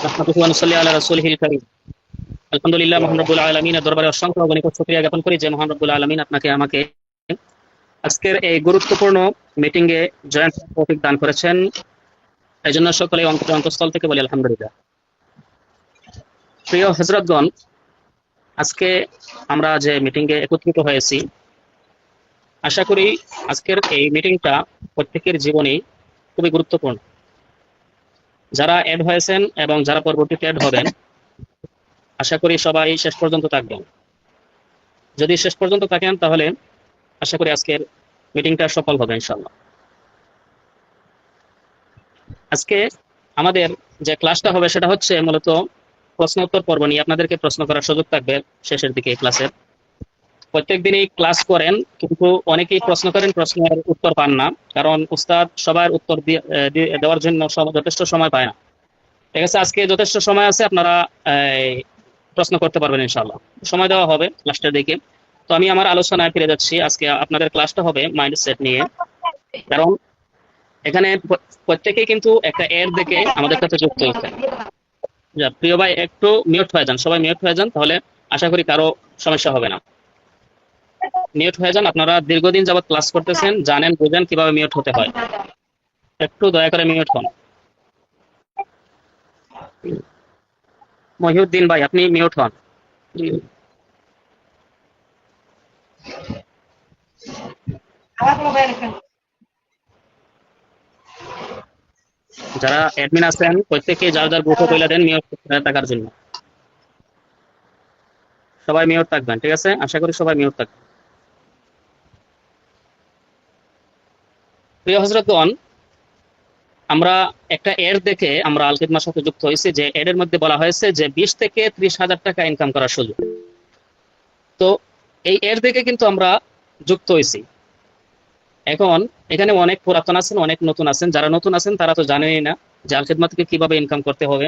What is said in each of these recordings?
নাহমাদুহু ওয়া নুসাল্লি আলা রাসূলিহিল কারীম। আলহামদুলিল্লাহ, মহান রব্বুল আলামিনের দরবারে অসংখ্য অগণিত শুকরিয়া জ্ঞাপন করি যে মহান রব্বুল আলামিন আপনাকে আমাকে আজকের এই গুরুত্বপূর্ণ মিটিং এ জয়েন করার তৌফিক দান করেছেন। এই জন্য সকলে অন্তঃস্থল থেকে বলি আলহামদুলিল্লাহ। প্রিয় হযরতগণ, আজকে আমরা যে মিটিং এ একত্রিত হয়েছি, আশা করি আজকের এই মিটিংটা প্রত্যেকের জীবনে খুবই গুরুত্বপূর্ণ। যারা অ্যাড হয়েছেন এবং যারা পরবর্তীতে অ্যাড হবেন, আশা করি সবাই শেষ পর্যন্ত থাকবেন। যদি শেষ পর্যন্ত থাকেন তাহলে আশা করি আজকের মিটিংটা সফল হবে ইনশাআল্লাহ। আজকে আমাদের যে ক্লাসটা হবে সেটা হচ্ছে মূলত প্রশ্ন উত্তর পর্ব নিয়ে। আপনাদেরকে প্রশ্ন করার সুযোগ থাকবে শেষের দিকে এই ক্লাসের। প্রত্যেক দিনই ক্লাস করেন, কিন্তু অনেকেই প্রশ্ন করেন, প্রশ্নের উত্তর পান না, কারণ উস্তাদ সবার উত্তর দেওয়ার জন্য যথেষ্ট সময় পায় না। ঠিক আছে, আজকে যথেষ্ট সময় আছে, আপনারা প্রশ্ন করতে পারবেন ইনশাআল্লাহ। সময় দেওয়া হবে লাস্টের দিকে। তো আমি আমার আলোচনায় ফিরে যাচ্ছি। আজকে আপনাদের ক্লাসটা হবে মাইন্ডসেট নিয়ে। কারণ এখানে প্রত্যেকেই কিন্তু একটা এর দেখে আমাদের কাছে যুক্ত হয়েছে। প্রিয় ভাই, একটু মিউট হয়ে যান, সবাই মিউট হয়ে যান, তাহলে আশা করি কারো সমস্যা হবে না। মিউট হয়ে যান। আপনারা দীর্ঘদিন যাবত ক্লাস করতেছেন, জানেন বুঝেন কিভাবে মিউট হতে হয়। একটু দয়া করে মিউট হন। মহিউদ্দিন ভাই, আপনি মিউট হন। যারা অ্যাডমিন আছেন প্রত্যেকে যার যার গ্রুপে কইলা দেন মিউট থাকার জন্য। সবাই মিউট থাকবেন, ঠিক আছে? আশা করি সবাই মিউট থাকবেন। প্রিয় হযরতগণ, আমরা একটা এড দেখে আমরা আল খিদমার সাথে যুক্ত হয়েছি, যে এডের মধ্যে বলা হয়েছে যে 20 থেকে 30,000 টাকা ইনকাম করার সুযোগ। তো এই এড দেখে কিন্তু আমরা যুক্ত হয়েছি। এখন এখানে অনেক পুরাতন আছেন, অনেক নতুন আছেন। যারা নতুন আছেন তারা তো জানেনই না যে আল খিদমা থেকে কিভাবে ইনকাম করতে হবে,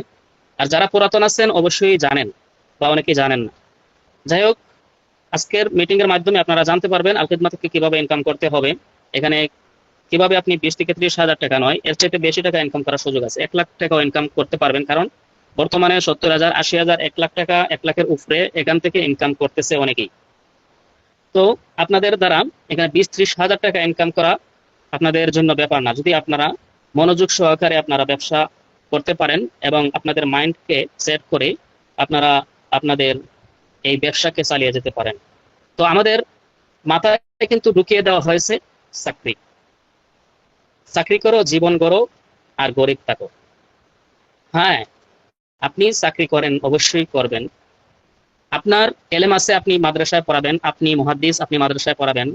আর যারা পুরাতন আছেন অবশ্যই জানেন বা অনেকেই জানেন না। যাই হোক, আজকের মিটিং এর মাধ্যমে আপনারা জানতে পারবেন আল খিদমা থেকে কিভাবে ইনকাম করতে হবে। এখানে কিভাবে আপনি 20 থেকে 30,000 টাকা নয়, এর চাইতে বেশি টাকা ইনকাম করার সুযোগ আছে। 1 লাখ টাকাও ইনকাম করতে পারবেন, কারণ বর্তমানে 70,000, 80,000, 1 লাখ টাকা, 1 লাখের উপরে এখান থেকে ইনকাম করতেছে অনেকেই। তো আপনাদের দ্বারা এখানে 20-30,000 টাকা ইনকাম করা আপনাদের জন্য ব্যাপার না, যদি আপনারা মনোযোগ সহকারে আপনারা ব্যবসা করতে পারেন এবং আপনাদের মাইন্ডকে সেট করে আপনারা আপনাদের এই ব্যবসাকে চালিয়ে যেতে পারেন। তো আমাদের মাথায় কিন্তু ঢুকিয়ে দেওয়া হয়েছে চাকরি। চাকরি করো, জীবন গড়ো, আর গরিব থাকো। হ্যাঁ, আপনি চাকরি করেন, অবশ্যই করবেন। আপনার এলেম আছে, আপনি মাদ্রাসায় পড়াবেন, আপনি মুহাদ্দিস, আপনি মাদ্রাসায় পড়াবেন,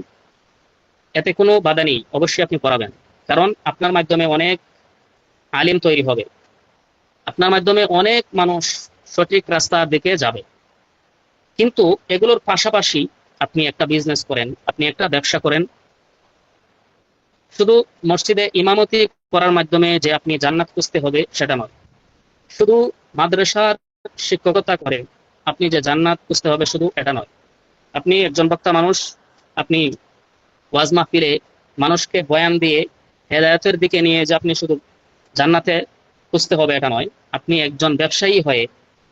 এতে কোনো বাধা নেই, অবশ্যই আপনি পড়াবেন। কারণ আপনার মাধ্যমে অনেক আলিম তৈরি হবে, আপনার মাধ্যমে অনেক মানুষ সঠিক রাস্তার দিকে যাবে। কিন্তু এগুলোর পাশাপাশি আপনি একটা বিজনেস করেন, আপনি একটা ব্যবসা করেন, শুধু মসজিদে ইমামতি করার মাধ্যমে যে আপনি জান্নাত খুঁজতে হবে সেটা নয়। শুধু মাদ্রাসার শিক্ষকতা করে আপনি যে জান্নাত খুঁজতে হবে শুধু এটা নয়। আপনি একজন বক্তা মানুষ, আপনি ওয়াজ মাহফিলে মানুষকে বয়ান দিয়ে হেদায়েতের দিকে নিয়ে যে আপনি শুধু জান্নাতে খুঁজতে হবে এটা নয়। আপনি একজন ব্যবসায়ী হয়ে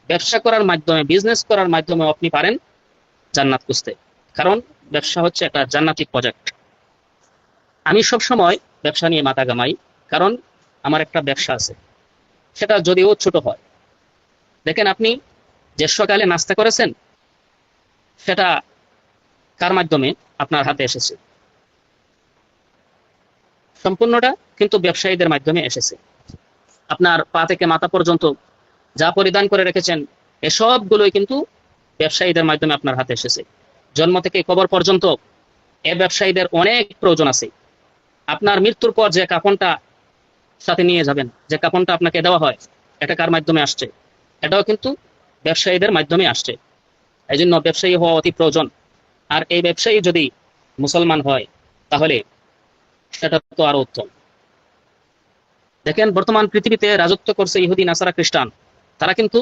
ব্যবসা করার মাধ্যমে, বিজনেস করার মাধ্যমে আপনি পারেন জান্নাত খুঁজতে। কারণ ব্যবসা হচ্ছে একটা জান্নাতি প্রজেক্ট। আমি সব সময় ব্যবসা নিয়ে মাথা ঘামাই, কারণ আমার একটা ব্যবসা আছে, সেটা যদিও ছোট হয়। দেখেন, আপনি যে সকালে নাস্তা করেছেন সেটা কার মাধ্যমে আপনার হাতে এসেছে? সম্পূর্ণটা কিন্তু ব্যবসায়ীদের মাধ্যমে এসেছে। আপনার পা থেকে মাথা পর্যন্ত যা পরিধান করে রেখেছেন এসবগুলোই কিন্তু ব্যবসায়ীদের মাধ্যমে আপনার হাতে এসেছে। জন্ম থেকে কবর পর্যন্ত এ ব্যবসায়ীদের অনেক প্রয়োজন আছে। আপনার মৃত্যুর পর যে কাফনটা সাথে নিয়ে যাবেন, যে কাফনটা আপনাকে দেওয়া হয়, এটা কার মাধ্যমে আসছে? এটাও কিন্তু ব্যবসায়ীদের মাধ্যমে আসছে। এই জন্য ব্যবসায়ী হওয়া অতি প্রয়োজন। আর এই ব্যবসায়ী যদি মুসলমান হয় তাহলে সেটা তো আরো উত্তম। দেখেন, বর্তমান পৃথিবীতে রাজত্ব করছে ইহুদি, নাসারা, খ্রিস্টান। তারা কিন্তু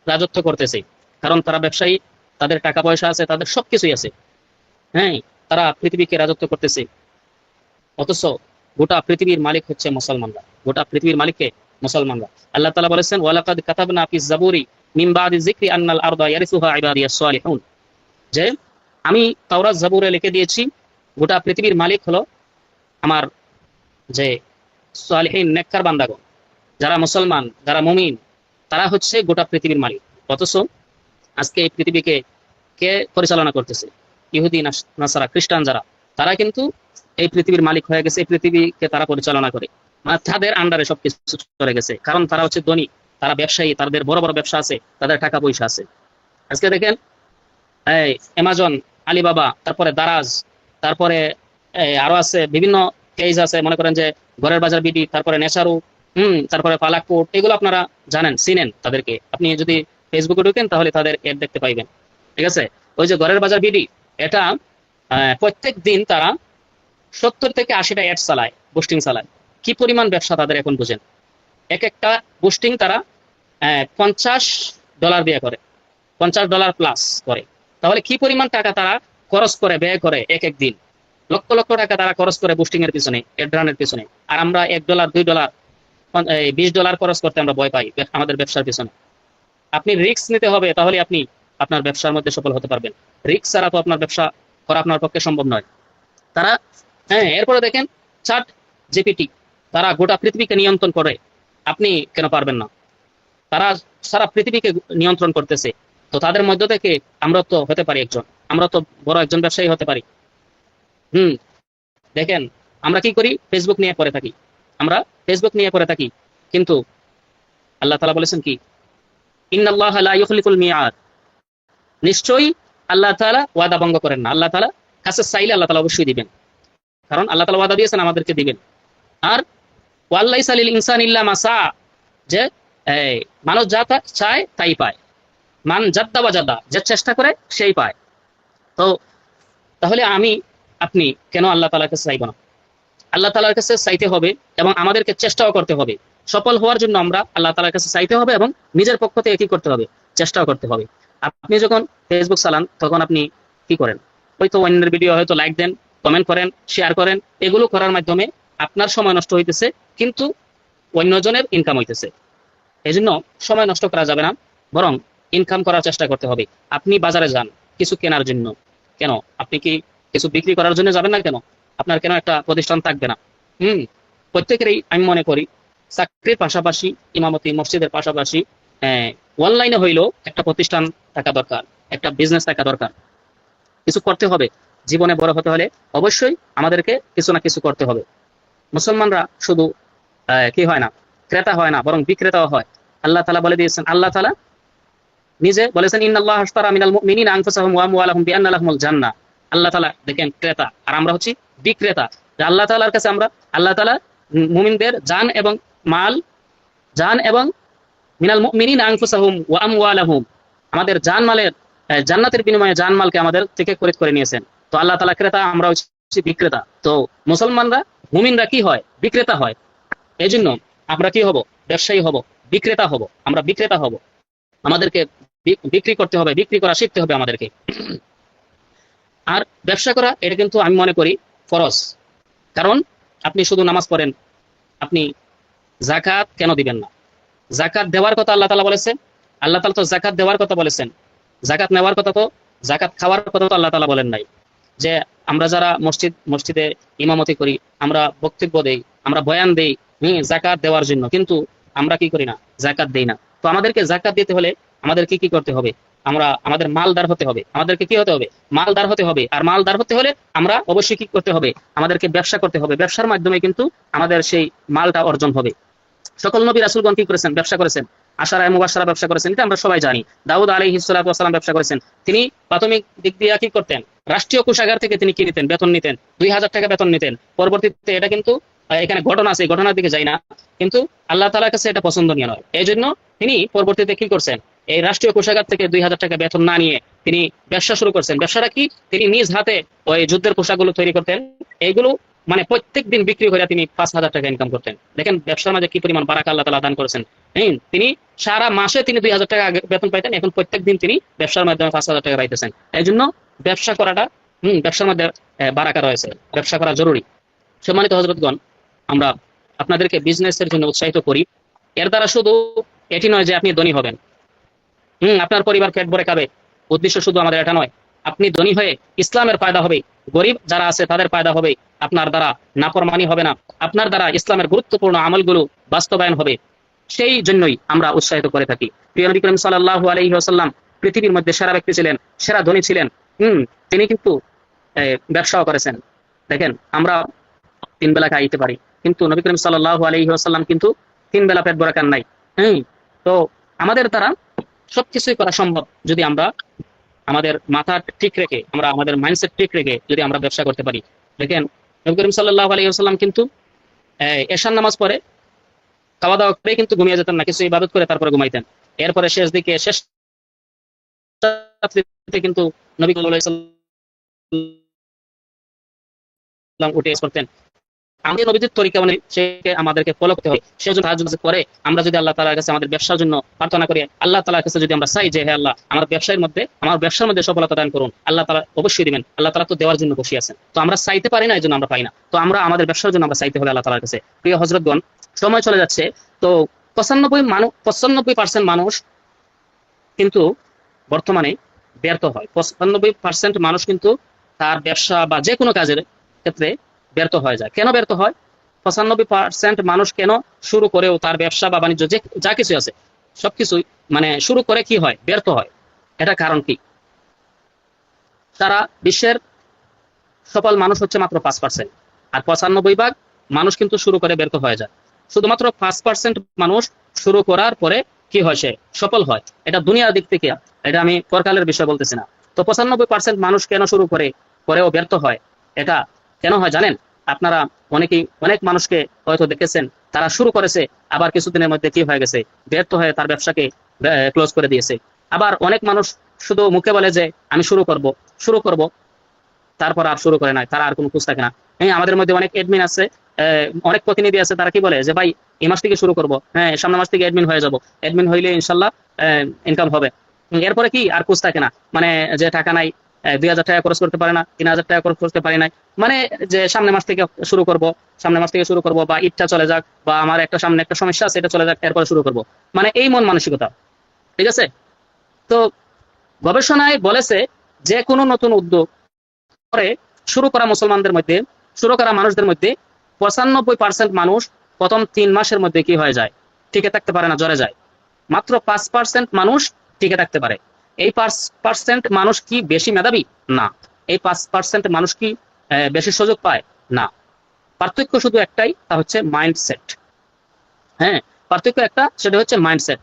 রাজত্ব করতেছে, কারণ তারা ব্যবসায়ী, তাদের টাকা পয়সা আছে, তাদের সবকিছুই আছে। হ্যাঁ, তারা পৃথিবীকে রাজত্ব করতেছে। অথচ গোটা পৃথিবীর মালিক হচ্ছে মুসলমানরা। গোটা পৃথিবীর মালিককে মুসলমানরা। আল্লাহ তাআলা বলেছেন ওয়ালাকাদ কাতাবনা ফিজ জাবুরি মিন বাদি যিকরি আন্নাল আরদা ইয়ারিসুহা ইবাদিয়াস সালিহুন, যে আমি তাওরাত জাবুরে লিখে দিয়েছি গোটা পৃথিবীর মালিক হলো আমার যে সালিহিন নেককার বান্দাগণ, যারা মুসলমান, যারা মুমিন, তারা হচ্ছে গোটা পৃথিবীর মালিক। অথচ আজকে এই পৃথিবীকে কে পরিচালনা করতেছে? ইহুদি, নাসারা, খ্রিস্টান যারা, তারা কিন্তু এই পৃথিবীর মালিক হয়ে গেছে, এই পৃথিবীকে তারা পরিচালনা করে, মানে তাদের আন্ডারে সবকিছু চলে গেছে। কারণ তারা হচ্ছে ধনী, তারা ব্যবসায়ী, তাদের বড় বড় ব্যবসা আছে, তাদের টাকা পয়সা আছে। আজকে দেখেন এই অ্যামাজন, আলিবাবা, তারপরে দারাজ, তারপরে আরো আছে বিভিন্ন পেজ আছে, মনে করেন যে ঘরের বাজার বিডি, তারপরে নেচারু, তারপরে পালাকপুর, এগুলো আপনারা জানেন, চিনেন তাদেরকে। আপনি যদি ফেসবুকে ঢুকেন তাহলে তাদের এড দেখতে পাইবেন। ঠিক আছে? ওই যে ঘরের বাজার বিডি, এটা প্রত্যেক দিন তারা 70 থেকে 80টা অ্যাড চালায়, বুস্টিং চালায়। কি পরিমাণ ব্যবসা তাদের এখন বুঝেন। এক একটা বুস্টিং তারা $50 দিয়ে করে, $50 প্লাস করে। তাহলে কি পরিমাণ টাকা তারা খরচ করে, ব্যয় করে এক এক দিন। লক্ষ লক্ষ টাকা তারা খরচ করে বুস্টিং এর পিছনে, এড রানের পিছনে। আর আমরা $1, $2, $20 খরচ করতে আমরা ভয় পাই আমাদের ব্যবসার পিছনে। আপনি রিস্ক নিতে হবে, তাহলে আপনি আপনার ব্যবসার মধ্যে সফল হতে পারবেন। রিস্ক ছাড়া তো আপনার ব্যবসা করা আপনার পক্ষে সম্ভব নয়। তারা, এরপরে দেখেন চ্যাট জিপিটি, তারা গোটা পৃথিবীকে নিয়ন্ত্রণ করে, আপনি কেন পারবেন না? তারা সারা পৃথিবীকে নিয়ন্ত্রণ করতেছে। তো তাদের মধ্য থেকে আমরা তো হতে পারি একজন, আমরা তো বড় একজন ব্যবসায়ী হতে পারি। হুম দেখেন আমরা কি করি, ফেসবুক নিয়ে পড়ে থাকি, আমরা ফেসবুক নিয়ে পড়ে থাকি, কিন্তু আল্লাহ তাআলা বলেছেন কি, ইন্নাল্লাহা লা ইউখলিফুল মিআদ, নিশ্চয়ই আল্লাহ তাআলা ওয়াদা ভঙ্গ করেন না। আল্লাহ তাআলা কাছে চাইলে আল্লাহ তাআলা অবশ্যই দিবেন, কারণ আল্লাহ তাআলা ওয়াদা দিয়েছেন আমাদেরকে দিবেন। আর ওয়াল্লাইসা লিল ইনসানি ইল্লা মা সা, যে মানুষ যা চায় তাই পায়। মান জাদ্দা ওয়াজাদা, যে চেষ্টা করে সেই পায়। তো তাহলে আমি আপনি কেন আল্লাহ তাআলার কাছে চাইব না? আল্লাহ তাআলার কাছে চাইতে হবে এবং আমাদেরকে চেষ্টাও করতে হবে। সফল হওয়ার জন্য আমরা আল্লাহ তাআলার কাছে চাইতে হবে এবং নিজের পক্ষ থেকে কি করতে হবে, চেষ্টাও করতে হবে। আপনি যখন ফেসবুক চালান তখন আপনি কি করেন? হয়তো অন্যের ভিডিও হয়তো লাইক দেন, কমেন্ট করেন, শেয়ার করেন। এগুলো করার মাধ্যমে আপনার সময় নষ্ট হইতেছে, কিন্তু অন্যজনের ইনকাম হইতেছে। এই জন্য সময় নষ্ট করা যাবে না, বরং ইনকাম করার চেষ্টা করতে হবে। আপনি বাজারে যান কিছু কেনার জন্য, কেন আপনি কি কিছু বিক্রি করার জন্য যাবেন না? কেন আপনার কেন একটা প্রতিষ্ঠান থাকবে না? প্রত্যেকেরই আমি মনে করি চাকরির পাশাপাশি, ইমামতি মসজিদের পাশাপাশি অনলাইনে হইলেও একটা প্রতিষ্ঠান থাকা দরকার, একটা বিজনেস থাকা দরকার। কিছু করতে হবে, জীবনে বড় হতে হলে অবশ্যই আমাদেরকে কিছু না কিছু করতে হবে। মুসলমানরা শুধু কি হয় না, ক্রেতা হয় না, বরং বিক্রেতাও হয়। আল্লাহ তাআলা বলে দিয়েছেন, আল্লাহ তাআলা নিজে বলেছেন, ইন্নাল্লাহা আশতারা মিনাল মুমিনিনা আনফুসাহুম ওয়া আমওয়ালাহুম বিআন্না লাহুমুল জান্নাহ। আল্লাহ তাআলা দেখেন ক্রেতা, আর আমরা হচ্ছি বিক্রেতা। আল্লাহ তাআলার কাছে আমরা, আল্লাহ তাআলা মুমিনদের জান এবং মিনাল মুমিনিনা আনফুসাহুম ওয়া আমওয়ালাহুম, আমাদের জানমালের জান্নাতের বিনিময়ে জানমালকে আমাদের থেকে খরিদ করে নিয়েছেন। তো আল্লাহ তাআলা ক্রেতা, আমরা হচ্ছি বিক্রেতা। তো মুসলমানরা, মুমিনরা কি হয়? বিক্রেতা হয়। এই জন্য আমরা কি হব? ব্যবসায়ী হব, বিক্রেতা হব। আমরা বিক্রেতা হব, আমাদেরকে বিক্রি করতে হবে, বিক্রি করা শিখতে হবে আমাদেরকে। আর ব্যবসা করা এটা কিন্তু আমি মনে করি ফরজ। কারণ আপনি শুধু নামাজ পড়েন, আপনি যাকাত কেন দিবেন না? যাকাত দেওয়ার কথা আল্লাহ তাআলা বলেছেন। আল্লাহ তাআলা তো যাকাত দেওয়ার কথা বলেছেন, যাকাত নেওয়ার কথা তো, যাকাত খাওয়ার কথা তো আল্লাহ তাআলা বলেন নাই। যে আমরা যারা মসজিদে ইমামতি করি, আমরা বক্তব্য দেই, আমরা বয়ান দেই যাকাত দেওয়ার জন্য, কিন্তু আমরা কি করি না? যাকাত দেই না। তো আমাদেরকে যাকাত দিতে হলে আমাদেরকে কি করতে হবে? আমাদের মালদার হতে হবে। আমাদেরকে কি হতে হবে? মালদার হতে হবে। আর মালদার হতে হলে আমরা অবশ্যই কি করতে হবে? আমাদেরকে ব্যবসা করতে হবে। ব্যবসার মাধ্যমে কিন্তু আমাদের সেই মালটা অর্জন হবে। সকল নবী রাসূলগণ কি করেছেন? ব্যবসা করেছেন। আশারায়ে মুবাশশারা ব্যবসা করেছেন, এটা আমরা সবাই জানি। দাউদ আলাইহিস সালাতু ওয়াস সালাম ব্যবসা করেছেন। তিনি প্রাথমিক দিক দিয়ে কি করতেন? রাষ্ট্রীয় কোষাগার থেকে তিনি কি নিতেন? বেতন নিতেন, 2000 টাকা বেতন নিতেন। পরবর্তীতে এটা কিন্তু এখানে ঘটনা আছে, ঘটনার দিকে যাই না, কিন্তু আল্লাহ তাআলার কাছে এটা পছন্দনীয় নয়। এই জন্য তিনি পরবর্তীতে কি করছেন? এই রাষ্ট্রীয় কোষাগার থেকে 2000 টাকা বেতন না নিয়ে তিনি ব্যবসা শুরু করছেন। ব্যবসাটা কি? তিনি নিজ হাতে ওই যুদ্ধের পোশাকগুলো তৈরি করতেন। এইগুলো মানে প্রত্যেক দিন বিক্রি করে তিনি 5000 টাকা ইনকাম করতেন। দেখেন ব্যবসার মাঝে কি পরিমাণ বারাকা আল্লাহ তাআলা দান করেছেন। তিনি সারা মাসে তিনি 2000 টাকা বেতন পাইতেন, এখন প্রত্যেক দিন তিনি ব্যবসার মাধ্যমে 5000 টাকা পাইতেছেন। এই জন্য ব্যবসা করাটা, ব্যবসার মধ্যে বারাকা রয়েছে, ব্যবসা করা জরুরি। সম্মানিত হযরতগণ, আমরা আপনাদেরকে বিজনেসের জন্য উৎসাহিত করি এর দ্বারা শুধু এটি নয় যে আপনি ধনী হবেন, আপনার পরিবার পেট ভরে খাবে, উদ্দেশ্য শুধু আমাদের এটা নয়। আপনি ধনী হয়ে ইসলামের ফায়দা হবে, গরিব যারা আছে তাদের ফায়দা হবে, আপনার দ্বারা নাফরমানি হবে না, আপনার দ্বারা ইসলামের গুরুত্বপূর্ণ আমলগুলো বাস্তবায়ন হবে। সেই জন্যই আমরা উৎসাহিত করে থাকি। প্রিয় নবী করিম সাল্লাল্লাহু আলাইহি ওয়াসাল্লাম পৃথিবীর মধ্যে সেরা ব্যক্তি ছিলেন, সেরা ধনী ছিলেন। তিনি কিন্তু ব্যবসাও করেছেন। দেখেন, আমরা 3 বেলা খাইতে পারি, কিন্তু নবী করিম সাল্লাল্লাহু আলাইহি ওয়াসাল্লাম কিন্তু 3 বেলা পেট ভরা খান নাই। তো আমাদের দ্বারা সবকিছুই করা সম্ভব যদি আমরা আমাদের মাথা ঠিক রেখে, আমরা আমাদের মাইন্ডসেট ঠিক রেখে যদি আমরা ব্যবসা করতে পারি। দেখেন, নবী করিম সাল্লাল্লাহু আলাইহি ওয়াসাল্লাম কিন্তু এশার নামাজ পড়ে খাওয়া দাওয়া করে কিন্তু ঘুমিয়ে যেতেন না, কিছু ইবাদত করে তারপরে ঘুমাইতেন। এরপরে শেষ রাত্রিতে কিন্তু নবী সাল্লাল্লাহু আলাইহি ওয়াসাল্লাম উঠে করতেন। আমাদের নবীদের তরিকা মানে সেকে আমাদেরকে ফলো করতে হবে। সেজন্য তাহাজ্জুদ করে আমরা যদি আল্লাহ তাআলার কাছে আমাদের ব্যবসার জন্য প্রার্থনা করি, আল্লাহ তাআলার কাছে যদি আমরা চাই যে হে আল্লাহ আমার ব্যবসার মধ্যে সফলতা দান করুন, আল্লাহ তাআলা অবশ্যই দিবেন। আল্লাহ তাআলা তো দেওয়ার জন্য বসে আছেন। তো আমরা চাইতে পারি না, এজন্য আমরা পাই না। তো আমরা আমাদের ব্যবসার জন্য আমরা চাইতে হবে আল্লাহ তাআলার কাছে। প্রিয় হযরতগণ, সময় চলে যাচ্ছে। তো 95% মানুষ কিন্তু বর্তমানে ব্যর্থ হয়। 95% মানুষ কিন্তু তার ব্যবসা বা যে কোনো কাজের ক্ষেত্রে ব্যর্থ হয়ে যায়। কেন ব্যর্থ হয়? 95% মানুষ কেন শুরু করেও তার ব্যবসা বা বাণিজ্য যা কিছু আছে সবকিছুই মানে শুরু করে কি হয়? ব্যর্থ হয়। এটা কারণ কি? সারা বিশ্বের সফল মানুষ হচ্ছে মাত্র 5%, আর 95% মানুষ কিন্তু শুরু করে ব্যর্থ হয়ে যায়। শুধুমাত্র 5% মানুষ শুরু করার পরে কি হয়? সে সফল হয়। এটা দুনিয়ার দিক থেকে, এটা আমি পরকালের বিষয় বলতেছি না। তো 95% মানুষ কেন শুরু করে পরেও ব্যর্থ হয়? এটা কেন হয় জানেন? আপনারা অনেক মানুষকে হয়তো দেখেছেন, তারা শুরু করেছে, আবার কিছুদিনের মধ্যে কি হয়ে গেছে? ব্যর্থ হয়ে তার ব্যবসাকে ক্লোজ করে দিয়েছে। আবার অনেক মানুষ শুধু মুখে বলে যে আমি শুরু করব, তারপর আর শুরু করে নাই, তারা আর কোনো খোঁজ থাকে না। আমাদের মধ্যে অনেক এডমিন আছে, অনেক প্রতিনিধি আছে, তারা কি বলে যে ভাই এই মাস থেকে শুরু করব, সামনের মাস থেকে এডমিন হয়ে যাব, এডমিন হইলে ইনশাল্লাহ ইনকাম হবে। এরপরে কি আর খোঁজ থাকে না, মানে যে টাকা নাই, 2,000 টাকা খরচ করতে পারে না, 3,000 টাকা খরচ করতে পারি নাই, মানে যে সামনের মাস থেকে শুরু করব, বা ঈদটা চলে যাক, বা আমার সামনে একটা সমস্যা আছে এটা চলে যাক, এরপরে শুরু করব, মানে এই মন মানসিকতা। ঠিক আছে? তো গবেষণায় বলেছে যে কোনো নতুন উদ্যোগ করে শুরু করা মানুষদের মধ্যে 95% মানুষ প্রথম 3 মাসের মধ্যে কি হয়ে যায়? টিকে থাকতে পারে না, জ্বরে যায়। মাত্র 5% মানুষ টিকে থাকতে পারে। এই 5% মানুষ কি বেশি মেধাবী? না। এই 5% মানুষ কি বেশি সুযোগ পায়? না। পার্থক্য শুধু একটাই, তা হচ্ছে মাইন্ডসেট। পার্থক্য একটা, সেটা হচ্ছে মাইন্ডসেট।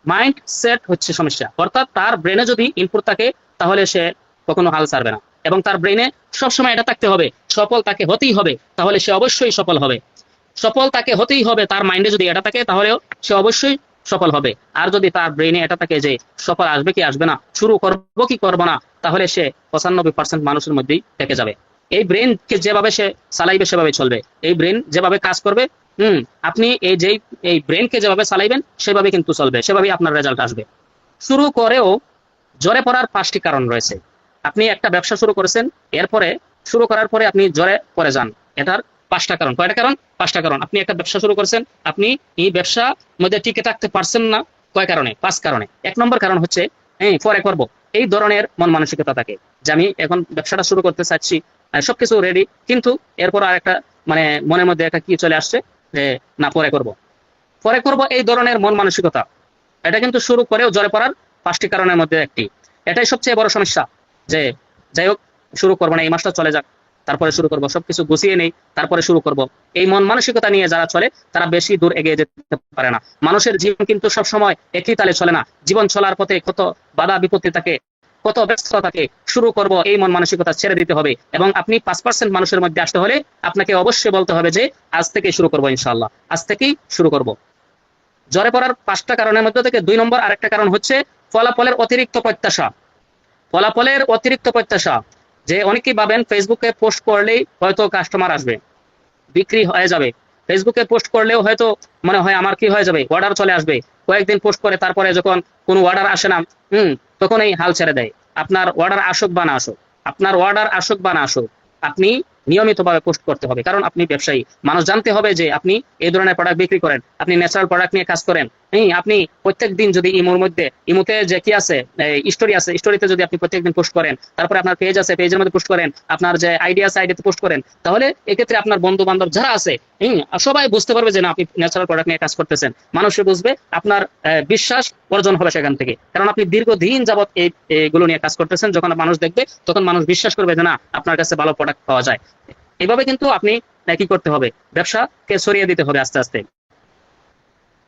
মাইন্ডসেট হচ্ছে সমস্যা। অর্থাৎ তার ব্রেনে যদি ইনপুট থাকে, তাহলে সে কখনো হাল ছাড়বে না, এবং তার ব্রেনে সবসময় এটা থাকতে হবে সফল তাকে হতেই হবে, তাহলে সে অবশ্যই সফল হবে। সফল তাকে হতেই হবে, তার মাইন্ডে যদি এটা থাকে তাহলেও সে অবশ্যই সফল হবে। আর যদি তার ব্রেনে এটা থাকে যে সফল আসবে কি আসবে না, শুরু করবো কি করবো না, তাহলে সে 95% মানুষের মধ্যেই থেকে যাবে। এই ব্রেনকে যেভাবে সে চালাইবে সেভাবে চলবে। এই ব্রেন যেভাবে কাজ করবে, আপনি এই ব্রেনকে যেভাবে চালাইবেন সেভাবে কিন্তু চলবে, সেভাবেই আপনার রেজাল্ট আসবে। শুরু করেও জ্বরে পড়ার 5টি কারণ রয়েছে। আপনি একটা ব্যবসা শুরু করেছেন, এরপরে শুরু করার পরে আপনি জ্বরে পড়ে যান, এটার 5টা কারণ। কয়টা কারণ? 5টা কারণ। আপনি একটা ব্যবসা শুরু করেছেন, আপনি এই ব্যবসা মধ্যে টিকে থাকতে পারছেন না, কয় কারণে? 5 কারণে। 1 নম্বর কারণ হচ্ছে পরে করব, এই ধরনের মন মানসিকতা থাকে যে আমি এখন ব্যবসাটা শুরু করতে চাচ্ছি, সবকিছু রেডি, কিন্তু এরপর আর একটা মানে মনের মধ্যে একটা কি চলে আসছে যে না, পরে করব, এই ধরনের মন মানসিকতা। এটা কিন্তু শুরু করেও জ্বরে পড়ার 5টি কারণের মধ্যে একটি। এটাই সবচেয়ে বড় সমস্যা, যে যাই হোক শুরু করবো না, এই মাসটা চলে যাক, তারপরে শুরু করব, সবকিছু গুছিয়ে নেই, তারপরে শুরু করব। এই মন মানসিকতা নিয়ে যারা চলে, তারা বেশি দূর এগিয়ে যেতে পারে না। মানুষের জীবন কিন্তু সবসময় একই তালে চলে না। জীবন চলার পথে কত বাধা বিপত্তি থাকে, কত ব্যস্ততা থাকে। শুরু করব, এই মন মানসিকতা ছেড়ে দিতে হবে, এবং আপনি 5% মানুষের মধ্যে আসতে হলে আপনাকে অবশ্যই বলতে হবে যে আজ থেকেই শুরু করব, ইনশাআল্লাহ আজ থেকেই শুরু করব। জ্বরে পড়ার 5টা কারণের মধ্যে থেকে 2 নম্বর আরেকটা কারণ হচ্ছে ফলাফলের অতিরিক্ত প্রত্যাশা। ফলাফলের অতিরিক্ত প্রত্যাশা, যে অনেকেই ভাবেন ফেসবুকে পোস্ট করলেই হয়তো কাস্টমার আসবে, বিক্রি হয়ে যাবে। ফেসবুকে পোস্ট করলেও হয়তো মনে হয় আমার কি হয়ে যাবে, অর্ডার চলে আসবে। কয়েকদিন পোস্ট করে তারপরে যখন কোনো অর্ডার আসে না, তখন এই হাল ছেড়ে দেয়। আপনার অর্ডার আসুক বা না আসুক, আপনি নিয়মিতভাবে পোস্ট করতে হবে, কারণ আপনি ব্যবসায়ী, মানুষ জানতে হবে যে আপনি এই ধরনের প্রোডাক্ট বিক্রি করেন, আপনি ন্যাচারাল প্রোডাক্ট নিয়ে কাজ করেন। হ্যাঁ, আপনি প্রত্যেকদিন যদি ইমোতে যে কি আছে, স্টোরি আছে, স্টোরিতে যদি আপনি প্রত্যেকদিন পোস্ট করেন, তারপরে আপনার পেজ আছে, পেজের মধ্যে পোস্ট করেন, আপনার যে আইডি আছে, আইডিতে পোস্ট করেন, তাহলে এক্ষেত্রে আপনার বন্ধু বান্ধব যারা আছে সবাই বুঝতে পারবে যে না, আপনি ন্যাচারাল প্রোডাক্ট নিয়ে কাজ করতেছেন। মানুষে বুঝবে, আপনার বিশ্বাস অর্জন হবে সেখান থেকে, কারণ আপনি দীর্ঘদিন যাবত এইগুলো নিয়ে কাজ করতেছেন। যখন মানুষ দেখবে তখন মানুষ বিশ্বাস করবে যে না, আপনার কাছে ভালো প্রোডাক্ট পাওয়া যায়। এভাবে কিন্তু আপনি কি করতে হবে, ব্যবসাকে ছড়িয়ে দিতে হবে আস্তে আস্তে।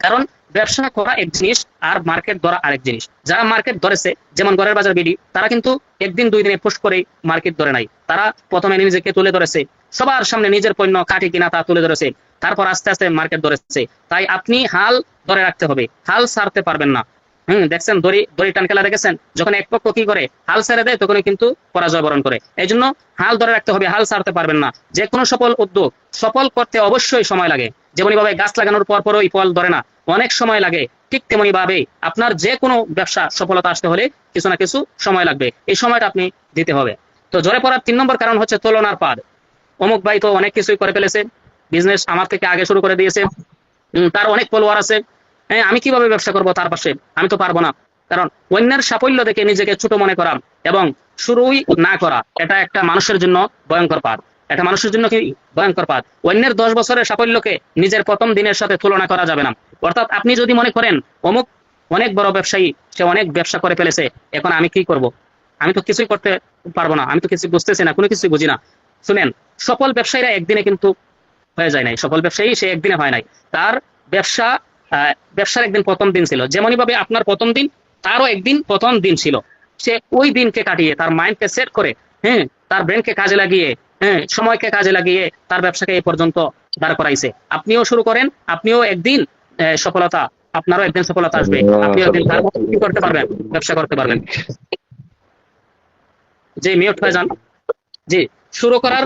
কারণ ব্যবসা করা এক জিনিস আর মার্কেট ধরা আরেক জিনিস। যারা মার্কেট ধরেছে, যেমন ঘরের বাজার বিডি, তারা কিন্তু একদিন দুই দিনে পোস্ট করে মার্কেট ধরে নাই। তারা প্রথমে নিজেকে তুলে ধরেছে, সবার সামনে নিজের পণ্য কাটি কিনা তা তুলে ধরেছে, তারপর আস্তে আস্তে মার্কেট ধরেছে। তাই আপনি হাল ধরে রাখতে হবে, হাল ছাড়তে পারবেন না। দেখছেন দড়ি দড়ি টান খেলা দেখেছেন, যখন এক পক্ষ কি করে হাল ছেড়ে দেয় তখনই কিন্তু পরাজয় বরণ করে। এই জন্য হাল ধরে রাখতে হবে, হাল ছাড়তে পারবেন না। যে কোনো সফল উদ্যোগ সফল করতে অবশ্যই সময় লাগে। যেমনি ভাবে গাছ লাগানোর পর পরই ফল ধরে না, অনেক সময় লাগে, ঠিক তেমনি ভাবে আপনার যে কোনো ব্যবসা সফলতা আসতে হলে কিছু না কিছু সময় লাগবে, এই সময়টা আপনি দিতে হবে। তো ঝরে পড়ার 3 নম্বর কারণ হচ্ছে তুলনার পার। অমুক ভাই তো অনেক কিছুই করে ফেলেছে, বিজনেস আমার থেকে আগে শুরু করে দিয়েছে, তার অনেক ফলোয়ার আছে, হ্যাঁ আমি কিভাবে ব্যবসা করব তার পাশে, আমি তো পারবো না। কারণ অন্যের সাফল্য দেখে নিজেকে ছোট মনে করা এবং শুরুই না করা, এটা একটা মানুষের জন্য ভয়ঙ্কর পাপ। এটা মানুষের জন্য কি ভয়ঙ্কর পাপ। অন্যের 10 বছরের সাফল্যকে নিজের প্রথম দিনের সাথে তুলনা করা যাবে না। অর্থাৎ আপনি যদি মনে করেন অমুক অনেক বড় ব্যবসায়ী, সে অনেক ব্যবসা করে ফেলেছে, এখন আমি কি করব, আমি তো কিছুই করতে পারবো না, আমি তো কিছু বুঝতেছি না, কোনো কিছুই বুঝি না। শুনেন, সফল ব্যবসায়ীরা একদিনে কিন্তু হয়ে যায় নাই, সফল ব্যবসায়ী সে একদিনে হয় নাই। তার ব্যবসা ব্যবসার একদিন প্রথম দিন ছিল, যেমনই ভাবে আপনার প্রথম দিন, তারও একদিন প্রথম দিন ছিল। সে ওই দিনকে কাটিয়ে তার মাইন্ডকে সেট করে, হ্যাঁ, তার ব্রেনকে কাজে লাগিয়ে, হ্যাঁ, সময়কে কাজে লাগিয়ে তার ব্যবসাকে এই পর্যন্ত দাঁড় করাইছে। আপনিও শুরু করেন, আপনিও একদিন সফলতা, আপনারও একদিন সফলতা আসবে, আপনিও একদিন তার মতো কি করতে পারবেন, ব্যবসা করতে পারবেন। যে মিউট হয়ে যান। জি, শুরু করে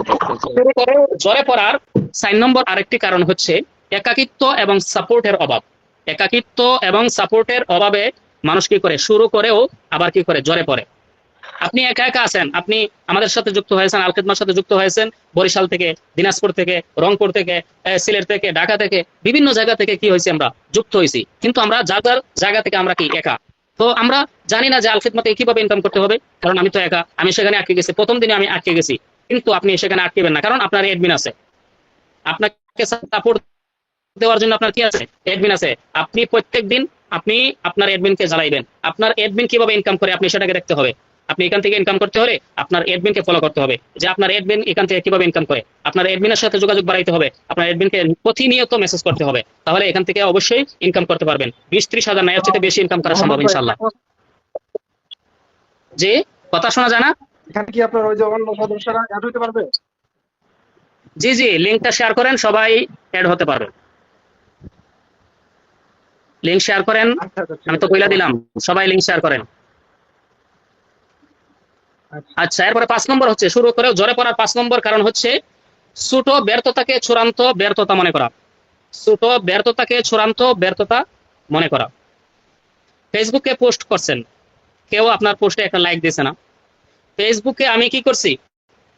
জ্বরে পড়ার 4 নম্বর আরেকটি কারণ হচ্ছে একাকিত্ব এবং সাপোর্টের অভাব। একাকিত্ব এবং সাপোর্টের অভাবে মানুষ কি করে, শুরু করেও আবার কি করে জ্বরে পড়ে। আপনি একা একা আছেন, আপনি আমাদের সাথে যুক্ত হয়েছেন, আল খিদমার সাথে যুক্ত হয়েছেন, বরিশাল থেকে, দিনাজপুর থেকে, রংপুর থেকে, সিলেট থেকে, ঢাকা থেকে, বিভিন্ন জায়গা থেকে কি হয়েছে, আমরা যুক্ত হয়েছি, কিন্তু আমরা যার যার জায়গা থেকে আমরা কি একা। তো আমরা জানি না যে আল খিদমাতে কিভাবে ইনকাম করতে হবে, কারণ আমি তো একা, আমি সেখানে আটকে গেছি, প্রথম দিনে আমি আটকে গেছি। কিন্তু আপনি সেখানে আটকেবেন না, কারণ আপনার এডমিন আছে, আপনাকে সাপোর্ট দেওয়ার জন্য আপনার কি আছে, এডমিন আছে। আপনি প্রত্যেক দিন আপনি আপনার এডমিনকে জ্বালাইবেন। আপনার এডমিন কিভাবে ইনকাম করে আপনি সেটাকে দেখতে হবে। আপনি এখান থেকে ইনকাম করতে হলে আপনার এডমিনকে ফলো করতে হবে, যে আপনার এডমিন এখান থেকে কিভাবে ইনকাম করে। আপনার এডমিনের সাথে যোগাযোগ বাড়াইতে হবে, আপনার এডমিনকে প্রতিনিয়ত মেসেজ করতে হবে, তাহলে এখান থেকে অবশ্যই ইনকাম করতে পারবেন। 20-30 হাজার না, এর চেয়ে বেশি ইনকাম করা সম্ভব ইনশাআল্লাহ। যে কথা শোনা যায় না? এখানে কি আপনার ওই যে অন্য সদস্যরা অ্যাড হতে পারবে? জি জি, লিংকটা শেয়ার করেন, সবাই অ্যাড হতে পারবে। লিংক শেয়ার করেন, আমি তো কইলা দিলাম, সবাই লিংক শেয়ার করেন। আচ্ছা, এরপরে 5 নম্বর হচ্ছে শুরু করে জ্বরে পড়ার 5 নম্বর কারণ হচ্ছে ছোট ব্যর্থতাকে চূড়ান্ত ব্যর্থতা মনে করা। ছোট ব্যর্থতাকে চূড়ান্ত ব্যর্থতা মনে করা। ফেসবুকে পোস্ট করছেন, কেউ আপনার পোস্টে একটা লাইক দিয়েছে না। ফেসবুকে আমি কি করছি,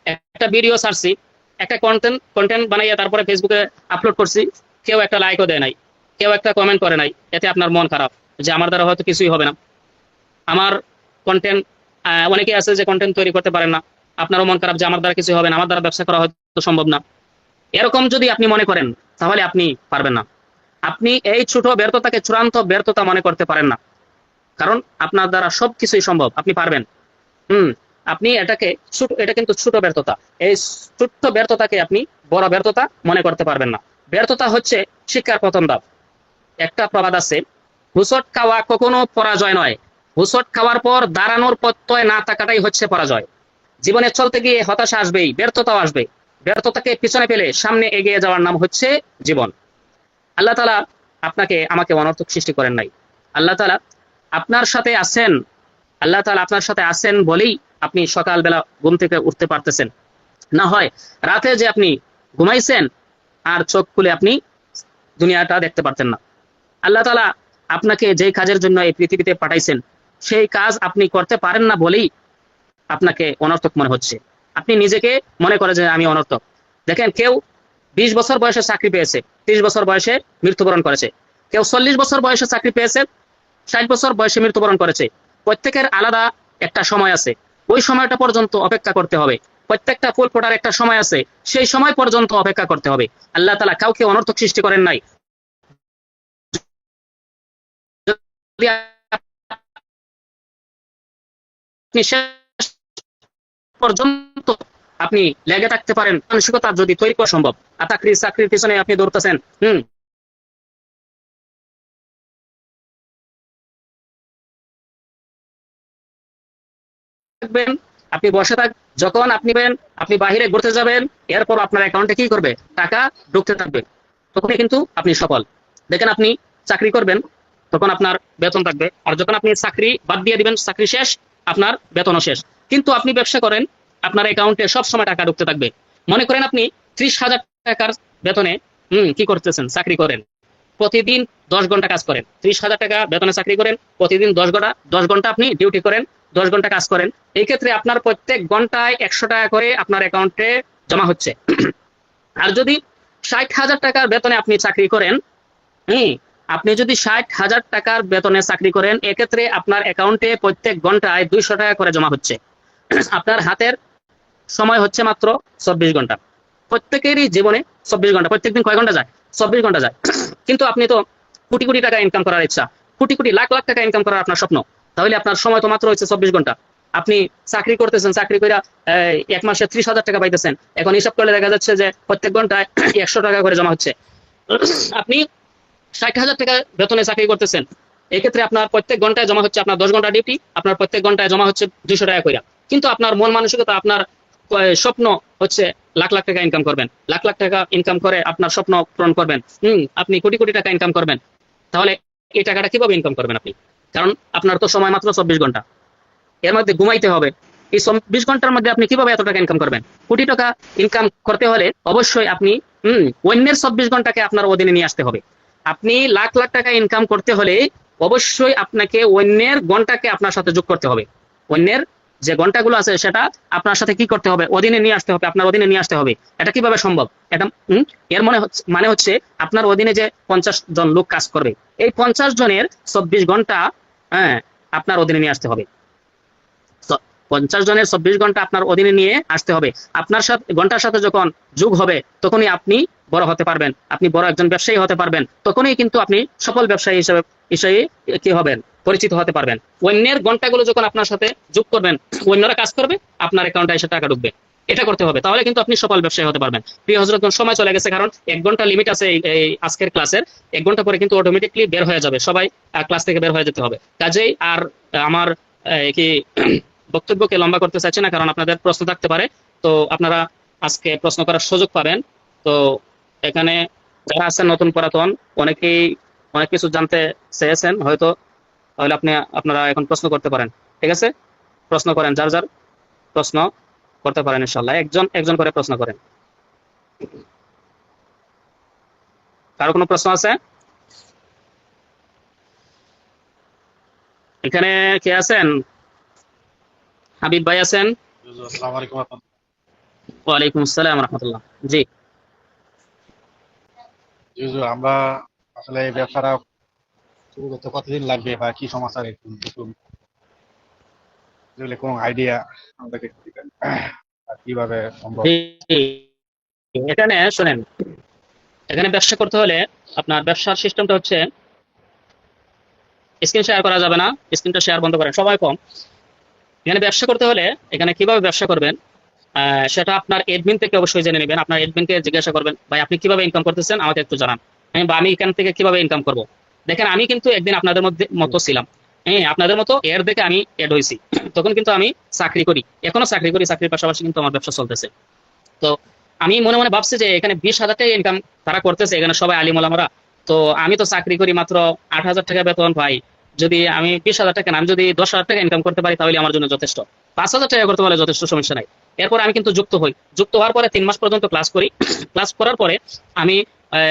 একটা ভিডিও ছাড়ছি, একটা কন্টেন্ট বানাইয়া তারপরে ফেসবুকে আপলোড করছি, কেউ একটা লাইকও দেয় নাই, কেউ একটা কমেন্ট করে নাই। এতে আপনার মন খারাপ যে আমার দ্বারা হয়তো কিছুই হবে না, আমার কন্টেন্ট, অনেকে আছে যে কন্টেন্ট তৈরি করতে পারেন না, আপনারও মন খারাপ যে আমার দ্বারা কিছু হবে না, আমার দ্বারা ব্যবসা করা হয়তো সম্ভব না। এরকম যদি আপনি মনে করেন তাহলে আপনি পারবেন না। আপনি এই ছোট ব্যর্থতাকে চূড়ান্ত ব্যর্থতা মনে করতে পারেন না, কারণ আপনার দ্বারা সবকিছুই সম্ভব, আপনি পারবেন। আপনি এটা কিন্তু ছোট ব্যর্থতা, এই ছোট্ট ব্যর্থতাকে আপনি বড় ব্যর্থতা মনে করতে পারবেন না। ব্যর্থতা হচ্ছে শিক্ষার প্রথম ধাপ। একটা প্রবাদ আছে, হুঁচট খাওয়া কখনো পরাজয় নয়, হুঁচট খাওয়ার পর দাঁড়ানোর প্রত্যয় না থাকাটাই হচ্ছে পরাজয়। জীবনে চলতে গিয়ে হতাশা আসবেই, ব্যর্থতাও আসবে। ব্যর্থতাকে পিছনে ফেলে সামনে এগিয়ে যাওয়ার নাম হচ্ছে জীবন। আল্লাহ তাআলা আপনাকে আমাকে অনর্থক সৃষ্টি করেন নাই। আল্লাহ তাআলা আপনার সাথে আছেন, আল্লাহ তাআলা আপনার সাথে আছেন বলেই আপনি সকালবেলা ঘুম থেকে উঠতে পারতেছেন। না হয় রাতে যে আপনি ঘুমাইছেন আর চোখ খুলে আপনি দুনিয়াটা দেখতে পারতেন না। আল্লাহ তাআলা আপনাকে যেই কাজের জন্য এই পৃথিবীতে পাঠাইছেন, সেই কাজ আপনি করতে পারেন না বলেই আপনাকে অনর্থক মনে হচ্ছে। আপনি নিজেকে মনে করেন যে আমি অনর্থক, দেখেন, কেউ 20 বছর বয়সে চাকরি পেয়েছে, 30 বছর বয়সে মৃত্যুবরণ করেছে, কেউ 40 বছর বয়সে চাকরি পেয়েছে, 60 বছর বয়সে মৃত্যুবরণ করেছে। প্রত্যেকের আলাদা একটা সময় আছে, ওই সময়টা পর্যন্ত অপেক্ষা করতে হবে। প্রত্যেকটা ফুল ফোটার একটা সময় আছে, সেই সময় পর্যন্ত অপেক্ষা করতে হবে। আল্লাহ তাআলা কাউকে অনর্থক সৃষ্টি করেন নাই। যদি আপনি শেষ পর্যন্ত আপনি লেগে থাকতে পারেন, মানসিকতা যদি তৈরি করা সম্ভব। আর চাকরির পিছনে আপনি দৌড়তেছেন, থাকবেন, আপনি বসে থাক, যখন আপনি বাহিরে ঘুরতে যাবেন, এরপর আপনার অ্যাকাউন্টে কি করবে, টাকা ঢুকতে থাকবে, তখনই কিন্তু আপনি সফল। দেখেন, আপনি চাকরি করবেন, তখন আপনার বেতন থাকবে, আর যখন আপনি চাকরি বাদ দিয়ে দিবেন, চাকরি শেষ, আপনার বেতনও শেষ। কিন্তু আপনি ব্যবসা করেন, আপনার অ্যাকাউন্টে সব সময় টাকা ঢুকতে থাকবে। মনে করেন আপনি 30,000 টাকার বেতনে কি করতেছেন, চাকরি করেন, প্রতিদিন 10 ঘন্টা কাজ করেন, 30,000 টাকা বেতনে চাকরি করেন, প্রতিদিন 10 ঘন্টা আপনি ডিউটি করেন, 10 ঘন্টা কাজ করেন। এই ক্ষেত্রে আপনার প্রত্যেক ঘন্টায় 100 টাকা করে আপনার অ্যাকাউন্টে জমা হচ্ছে। আর যদি 60,000 টাকার বেতনে আপনি চাকরি করেন, হম আপনি যদি 60,000 টাকার বেতনে চাকরি করেন, এক্ষেত্রে আপনার অ্যাকাউন্টে প্রত্যেক ঘন্টায় 200 টাকা করে জমা হচ্ছে। আপনার হাতের সময় হচ্ছে মাত্র 24 ঘন্টা। প্রত্যেকেরই জীবনে 24 ঘন্টা, প্রত্যেকদিন কয় ঘন্টা যায়, 24 ঘন্টা যায়। কিন্তু আপনি তো কোটি কোটি টাকা ইনকাম করার ইচ্ছা, কোটি কোটি লাখ লাখ টাকা ইনকাম করার আপনার স্বপ্ন, তাহলে আপনার সময় তো মাত্র হচ্ছে 24 ঘন্টা। আপনি চাকরি করতেছেন, চাকরি করে 1 মাসে 30,000 টাকা পাইতেছেন, এখন হিসাব করলে দেখা যাচ্ছে যে প্রত্যেক ঘন্টায় 100 টাকা করে জমা হচ্ছে। আপনি 60,000 টাকা বেতনে চাকরি করতেছেন, এক্ষেত্রে আপনার প্রত্যেক ঘন্টায় জমা হচ্ছে, আপনার 10 ঘন্টা ডিউটি, আপনার প্রত্যেক ঘন্টায় জমা হচ্ছে 200 টাকা করে। কিন্তু আপনার মন মানসিকতা, আপনার স্বপ্ন হচ্ছে লাখ লাখ টাকা ইনকাম করবেন, লাখ লাখ টাকা ইনকাম করে আপনার স্বপ্ন পূরণ করবেন, আপনি কোটি কোটি টাকা ইনকাম করবেন। তাহলে এই টাকাটা কিভাবে ইনকাম করবেন আপনি? কারণ আপনার তো সময় মাত্র 24 ঘন্টা, এর মধ্যে ঘুমাইতে হবে। এই 24 ঘন্টার মধ্যে আপনি কিভাবে এত টাকা ইনকাম করবেন? কোটি টাকা ইনকাম করতে হলে অবশ্যই আপনি অন্যের 24 ঘন্টাকে আপনার অধীনে নিয়ে আসতে হবে। আপনি লাখ লাখ টাকা ইনকাম করতে হলে অবশ্যই আপনাকে অন্যের ঘন্টাকে আপনার সাথে যোগ করতে হবে। অন্যের যে ঘন্টাগুলো আছে সেটা আপনার সাথে কি করতে হবে, অধীনে নিয়ে আসতে হবে, আপনার অধীনে নিয়ে আসতে হবে। এটা কিভাবে সম্ভব? এটা এর মানে হচ্ছে আপনার অধীনে যে 50 জন লোক কাজ করবে, এই 50 জনের 24 ঘন্টা আপনার অধীনে নিয়ে আসতে হবে। 50 জনের 24 ঘন্টা আপনার অধীনে নিয়ে আসতে হবে। আপনার সাথে ঘন্টার সাথে যখন যোগ হবে, তখনই আপনি বড় হতে পারবেন, আপনি বড় একজন ব্যবসায়ী হতে পারবেন, তখনই কিন্তু আপনি সফল ব্যবসায়ী হিসেবে কি হবেন, পরিচিত হতে পারবেন। অন্যের ঘন্টাগুলো যখন আপনার সাথে যোগ করবেন, অন্যরা কাজ করবে, আপনার অ্যাকাউন্টে এসে টাকা ঢুকবে। এটা করতে হবে, তাহলে কিন্তু আপনি সফল ব্যবসায়ী হতে পারবেন। প্রিয় হযরত, সময় চলে গেছে, কারণ 1 ঘন্টা লিমিট আছে এই আজকের ক্লাসের। 1 ঘন্টা পরে কিন্তু অটোমেটিকলি বের হয়ে যাবে, সবাই ক্লাস থেকে বের হয়ে যেতে হবে। কাজেই আর আমার কি বক্তব্যকে লম্বা করতে চাচ্ছি না, কারণ আপনাদের প্রশ্ন থাকতে পারে, তো আপনারা আজকে প্রশ্ন করার সুযোগ পাবেন। তো এখানে যারা আছেন নতুন পুরাতন, অনেকেই অনেক কিছু জানতে চেয়েছেন হয়তো, তাহলে আপনারা এখন প্রশ্ন করতে পারেন। ঠিক আছে, প্রশ্ন করেন, যার যার প্রশ্ন করতে পারেন, ইনশাল্লাহ একজন একজন করে প্রশ্ন করেন। কারো কোনো প্রশ্ন আছে? এখানে কে আছেন? হাবিব ভাই আছেন? আসসালামু আলাইকুম। ওয়ালাইকুম আসসালাম রহমতুল্লাহ। জি আমরা আসলে এই ব্যবসাটা শুরু করতে কতদিন লাগবে বা কি সমস্যা, একটু একটু যদি কোনো আইডিয়া আমাদেরকে একটু দিবেন, আর কিভাবে সম্ভব? জি এখানে শোনেন, এখানে ব্যবসা করতে হলে আপনার ব্যবসার সিস্টেমটা হচ্ছে, স্ক্রিন শেয়ার করা যাবে না, স্ক্রিনটা শেয়ার বন্ধ করেন, সময় কম। এখানে ব্যবসা করতে হলে এখানে কিভাবে ব্যবসা করবেন, সেটা আপনার এডমিন থেকে অবশ্যই জেনে নেবেন। আপনার এডমিনকে জিজ্ঞাসা করবেন, ভাই আপনি কিভাবে ইনকাম করতেছেন আমাকে একটু জানান, বা আমি এখান থেকে কিভাবে ইনকাম করব। দেখেন, আমি কিন্তু একদিন আপনাদের মতো ছিলাম, আপনাদের মতো এর দেখে আমি এড হয়েছি। তখন কিন্তু আমি চাকরি করি, এখনো চাকরি করি, চাকরির পাশাপাশি কিন্তু আমার ব্যবসা চলতেছে। তো আমি মনে মনে ভাবছি যে এখানে 20,000 টাকা ইনকাম তারা করতেছে, এখানে সবাই আলিম ওলামারা, তো আমি তো চাকরি করি মাত্র 8,000 টাকা বেতন পাই, যদি আমি 20,000 টাকা না, আমি যদি 10,000 টাকা ইনকাম করতে পারি তাহলে আমার জন্য যথেষ্ট। 5,000 টাকা করতে পারলে যথেষ্ট, সমস্যা নাই। এরপর আমি কিন্তু যুক্ত হই, যুক্ত হওয়ার পরে 3 মাস পর্যন্ত ক্লাস করি। ক্লাস করার পরে আমি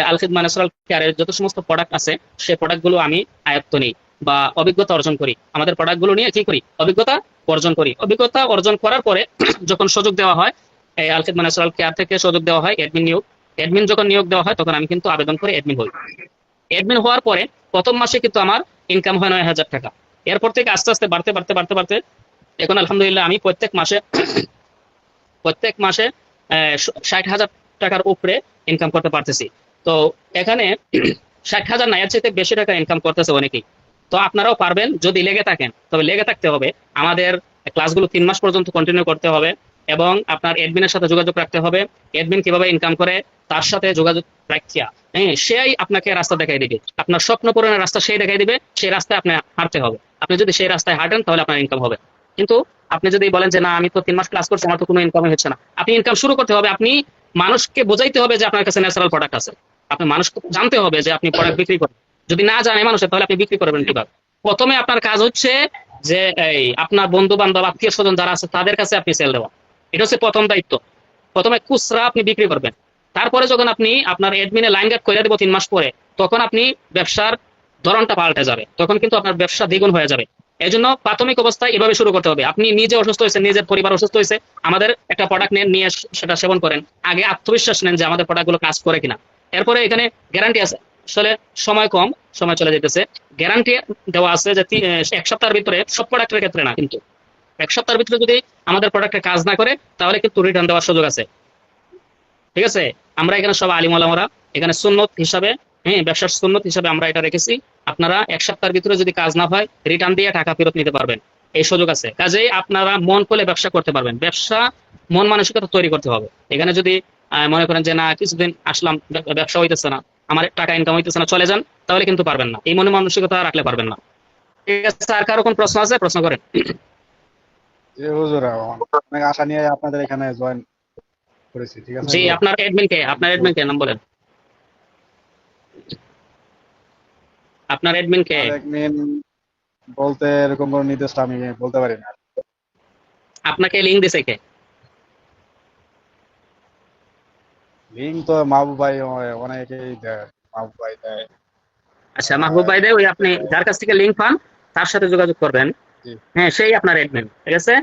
আল খিদমা ন্যাচারাল কেয়ারের যত সমস্ত প্রোডাক্ট আছে, সেই প্রোডাক্টগুলো আমি আয়ত্ত নিই বা অভিজ্ঞতা অর্জন করি। আমাদের প্রোডাক্টগুলো নিয়ে কি করি, অভিজ্ঞতা অর্জন করি। অভিজ্ঞতা অর্জন করার পরে যখন সুযোগ দেওয়া হয়, এই আল খিদমা ন্যাচারাল কেয়ার থেকে সুযোগ দেওয়া হয় অ্যাডমিন নিয়োগ। অ্যাডমিন যখন নিয়োগ দেওয়া হয় তখন আমি কিন্তু আবেদন করে অ্যাডমিন হই। অ্যাডমিন হওয়ার পরে প্রথম মাসে কিন্তু আমার ইনকাম হয় 9,000 টাকা। এরপর থেকে আস্তে আস্তে বাড়তে বাড়তে বাড়তে বাড়তে এখন আলহামদুলিল্লাহ আমি প্রত্যেক মাসে 60,000 টাকার উপরে ইনকাম করতে পারতেছি। তো এখানে 60,000 না, এর চাইতে বেশি টাকা ইনকাম করতেছে অনেকেই। তো আপনারাও পারবেন যদি লেগে থাকেন, তবে লেগে থাকতে হবে। আমাদের ক্লাসগুলো 3 মাস পর্যন্ত কন্টিনিউ করতে হবে এবং আপনার এডমিনের সাথে যোগাযোগ রাখতে হবে। এডমিন কিভাবে ইনকাম করে তার সাথে যোগাযোগ রাখিয়া, হ্যাঁ, সেই আপনাকে রাস্তা দেখাই দিবে। আপনার স্বপ্ন পূরণের রাস্তা সেই দেখাই দিবে, সেই রাস্তায় আপনি হাঁটতে হবে। আপনি যদি সেই রাস্তায় হাঁটেন তাহলে আপনার ইনকাম হবে। কিন্তু আপনি যদি বলেন যে না আমি তো 3 মাস ক্লাস করছি, আমার তো কোনো ইনকাম হচ্ছে না, আপনি ইনকাম শুরু করতে হবে। আপনি মানুষকে বোঝাইতে হবে যে আপনার কাছে ন্যাচারাল প্রোডাক্ট আছে। আপনি মানুষকে জানতে হবে যে আপনি প্রোডাক্ট বিক্রি করেন। যদি না জানে মানুষের, তাহলে আপনি বিক্রি করবেন কিভাবে? প্রথমে আপনার কাজ হচ্ছে যে এই আপনার বন্ধু বান্ধব আত্মীয় স্বজন যারা আছে তাদের কাছে আপনি সেল দেওয়া। এটা হচ্ছে প্রথম দায়িত্ব। প্রথমে খুচরা আপনি বিক্রি করবেন। তারপরে যখন আপনি আপনার এডমিনে লাইন গার্ড করে দেবো 3 মাস পরে, তখন আপনি ব্যবসার ধরনটা পাল্টে যাবে, তখন কিন্তু আপনার ব্যবসা দ্বিগুণ হয়ে যাবে। এই জন্য প্রাথমিক অবস্থায় এভাবে শুরু করতে হবে। আপনি নিজে অসুস্থ হয়েছে, নিজের পরিবার অসুস্থ হয়েছে, আমাদের একটা প্রোডাক্ট নেন, নিয়ে সেটা সেবন করেন। আগে আত্মবিশ্বাস নেন যে আমাদের প্রোডাক্টগুলো কাজ করে কিনা। এরপরে এখানে গ্যারান্টি আছে। আসলে সময় কম, সময় চলে যেতেছে। গ্যারান্টি দেওয়া আছে যে 1 সপ্তাহের ভিতরে, সব প্রোডাক্টের ক্ষেত্রে না কিন্তু, 1 সপ্তাহের ভিতরে যদি আমাদের প্রোডাক্টে কাজ না করে তাহলে কিন্তু রিটার্ন দেওয়ার সুযোগ আছে। ঠিক আছে? আমরা এখানে সব আলিম ওলামারা এখানে সুন্নত হিসাবে, হ্যাঁ, ব্যবসার সুন্নত হিসাবে আমরা এটা রেখেছি। আপনারা 1 সপ্তাহের ভিতরে যদি কাজ না হয় রিটার্ন দিয়ে টাকা ফেরত নিতে পারবেন, এই সুযোগ আছে। কাজেই আপনারা মন খুলে ব্যবসা করতে পারবেন। ব্যবসা মন মানসিকতা তৈরি করতে হবে। এখানে যদি মনে করেন যে না কিছুদিন আসলাম, ব্যবসা হইতেছে না, আমার টাকা ইনকাম হইতেছে না, চলে যান, তাহলে কিন্তু পারবেন না। এই মনে মানসিকতা রাখলে পারবেন না। ঠিক আছে, আর কারো কোন প্রশ্ন আছে? প্রশ্ন করেন। যে হুজুর অনেক আশা নিয়ে আপনাদের এখানে জয়েন করেছি, ঠিক আছে জি, হুজুর। আপনার তো অ্যাডমিন কে নাম বলেন। আপনার অ্যাডমিন কে? আমার একদিন বলতে এরকম কোনো নির্দেশটা আমি বলতে পারি না। আপনাকে লিংক দিছে কে? লিঙ্ক তো মাহবুব ভাই অনেকেই দেয়, মাহবুব ভাই দেয়। আচ্ছা, মাহবুব ভাই দেয়, ওই আপনি যার কাছ থেকে লিংক পান তার সাথে যোগাযোগ করবেন। জি, হ্যাঁ, সেই আপনার অ্যাডমিন। ঠিক আছে,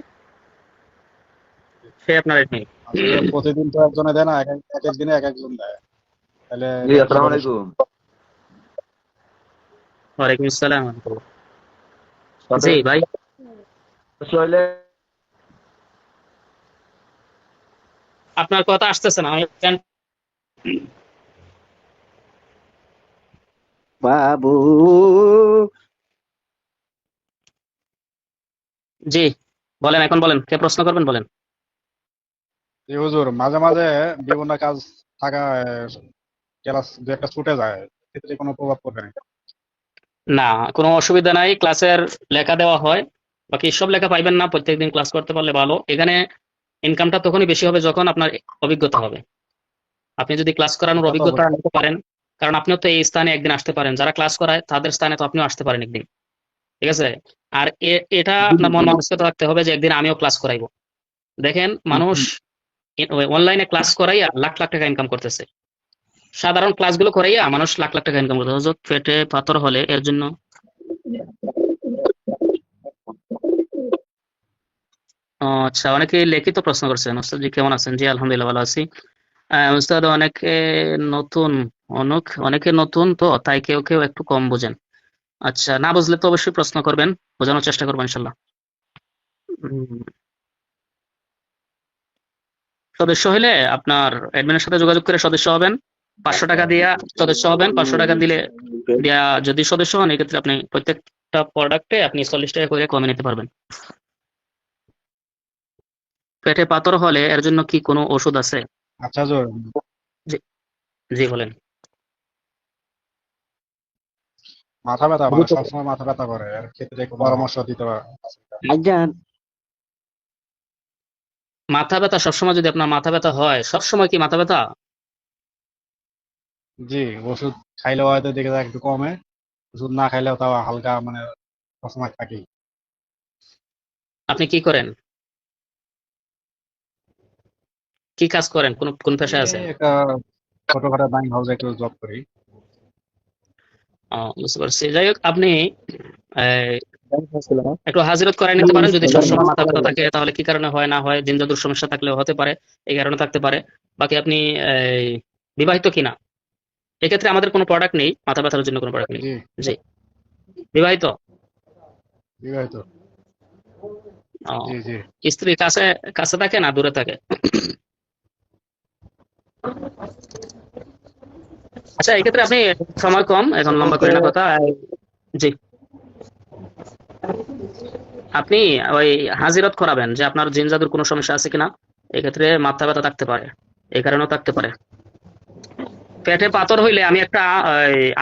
সেই আপনার অ্যাডমিন। আসলে প্রতিদিন তো একজনে দেয় না, এক এক এক এক দিনে এক একজন দেয়। তাহলে জি এটা আসসালামু কিভাবে আলাইকুম। ওয়ালাইকুম আসসালাম ওয়া রাহমাতুল্লাহ। জি সদস্য ভাই, হইলে আপনার কথা আসতেছে না। বাবু জি বলেন, এখন বলেন, কে প্রশ্ন করবেন বলেন। জি হুজুর, মাঝে মাঝে বিভিন্ন কাজ থাকা ক্লাস দু একটা ছুটে যায়, এক্ষেত্রে কোনো প্রভাব পড়বে না? না, কোনো অসুবিধা নাই। ক্লাসের লেখা দেওয়া হয়, বাকি সব লেখা পাইবেন না। প্রত্যেকদিন ক্লাস করতে পারলে ভালো। এখানে ইনকামটা তখনই বেশি হবে যখন আপনার অভিজ্ঞতা হবে। আপনি যদি ক্লাস করানোর তা তো অভিজ্ঞতা অবশ্যই। নিতে পারেন, কারণ আপনিও তো এই স্থানে একদিন আসতে পারেন, যারা ক্লাস করায় তাদের স্থানে তো আপনিও আসতে পারেন একদিন। ঠিক আছে? আর এটা আপনার মন মানসিকতা রাখতে হবে যে একদিন আমিও ক্লাস করাইবো। দেখেন, মানুষ অনলাইনে ক্লাস করাইয়া লাখ লাখ টাকা ইনকাম করতেছে। সাধারণ ক্লাসগুলো করাইয়া মানুষ লাখ লাখ টাকা ইনকাম করতেছে। হুজুর, পেটে পাথর হলে এর জন্য। আচ্ছা, অনেকে লিখিত প্রশ্ন করছেন। ওস্তাদ জি কেমন আছেন? জি আলহামদুলিল্লাহ ভালো আছি। ওস্তাদ, নতুন অনেকে নতুন তো, তাই কেউ কেউ একটু কম বোঝেন। আচ্ছা, না বুঝলে তো অবশ্যই প্রশ্ন করবেন, বোঝানোর চেষ্টা করবো ইনশাল্লাহ। উম, সদস্য হলে আপনার অ্যাডমিনের সাথে যোগাযোগ করে সদস্য হবেন। 500 টাকা দিয়া সদস্য হবেন। 500 টাকা দিলে দিয়া যদি সদস্য হন, এক্ষেত্রে আপনি প্রত্যেকটা প্রোডাক্টে আপনি 40 টাকা করে কমে নিতে পারবেন। পেটে পাথর হলে এর জন্য কি কোনো ওষুধ আছে? আচ্ছা হুজুর, জি, জি বলেন। মাথা ব্যথা মানে সবসময় মাথা ব্যথা করে, এর ক্ষেত্রে একটু পরামর্শ দিতে পারেন? আজান মাথা ব্যথা সবসময়, যদি আপনার মাথা ব্যথা হয় সবসময়, কি মাথা ব্যথা? জি, ওষুধ খাইলেও হয়তো দেখে যায় একটু কমে, ওষুধ না খাইলেও তাও হালকা মানে সবসময় থাকি। আপনি কি করেন? কি কাজ করেন? কোন পেশায় এই আছেন? একটা ছোটখাটো ব্যাংক হাউসে একটু জব করি। বুঝতে পারছি। যাই হোক, আপনি একটু হাজিরত করাই নিতে পারেন। যদি সবসময় মাথা ব্যথা থাকে তাহলে কি কারণে হয় না হয়, জিন জাদুর সমস্যা থাকলেও হতে পারে, এই কারণে থাকতে পারে। বাকি আপনি এই, বিবাহিত কিনা? এক্ষেত্রে আমাদের কোনো প্রোডাক্ট নেই, মাথা ব্যথার জন্য কোনো প্রোডাক্ট নেই। জি, জি, বিবাহিত। বিবাহিত। ও, জি, জি। স্ত্রী কাছে কাছে থাকে না দূরে থাকে? আচ্ছা, এক্ষেত্রে আপনি, সময় কম, এখন লম্বা করি না কথা। জি, আপনি ওই হাজিরত করাবেন যে আপনার জিন জাদুর কোনো সমস্যা আছে কিনা। এক্ষেত্রে মাথা ব্যথা থাকতে পারে, এই কারণেও থাকতে পারে। পেটে পাথর হইলে আমি একটা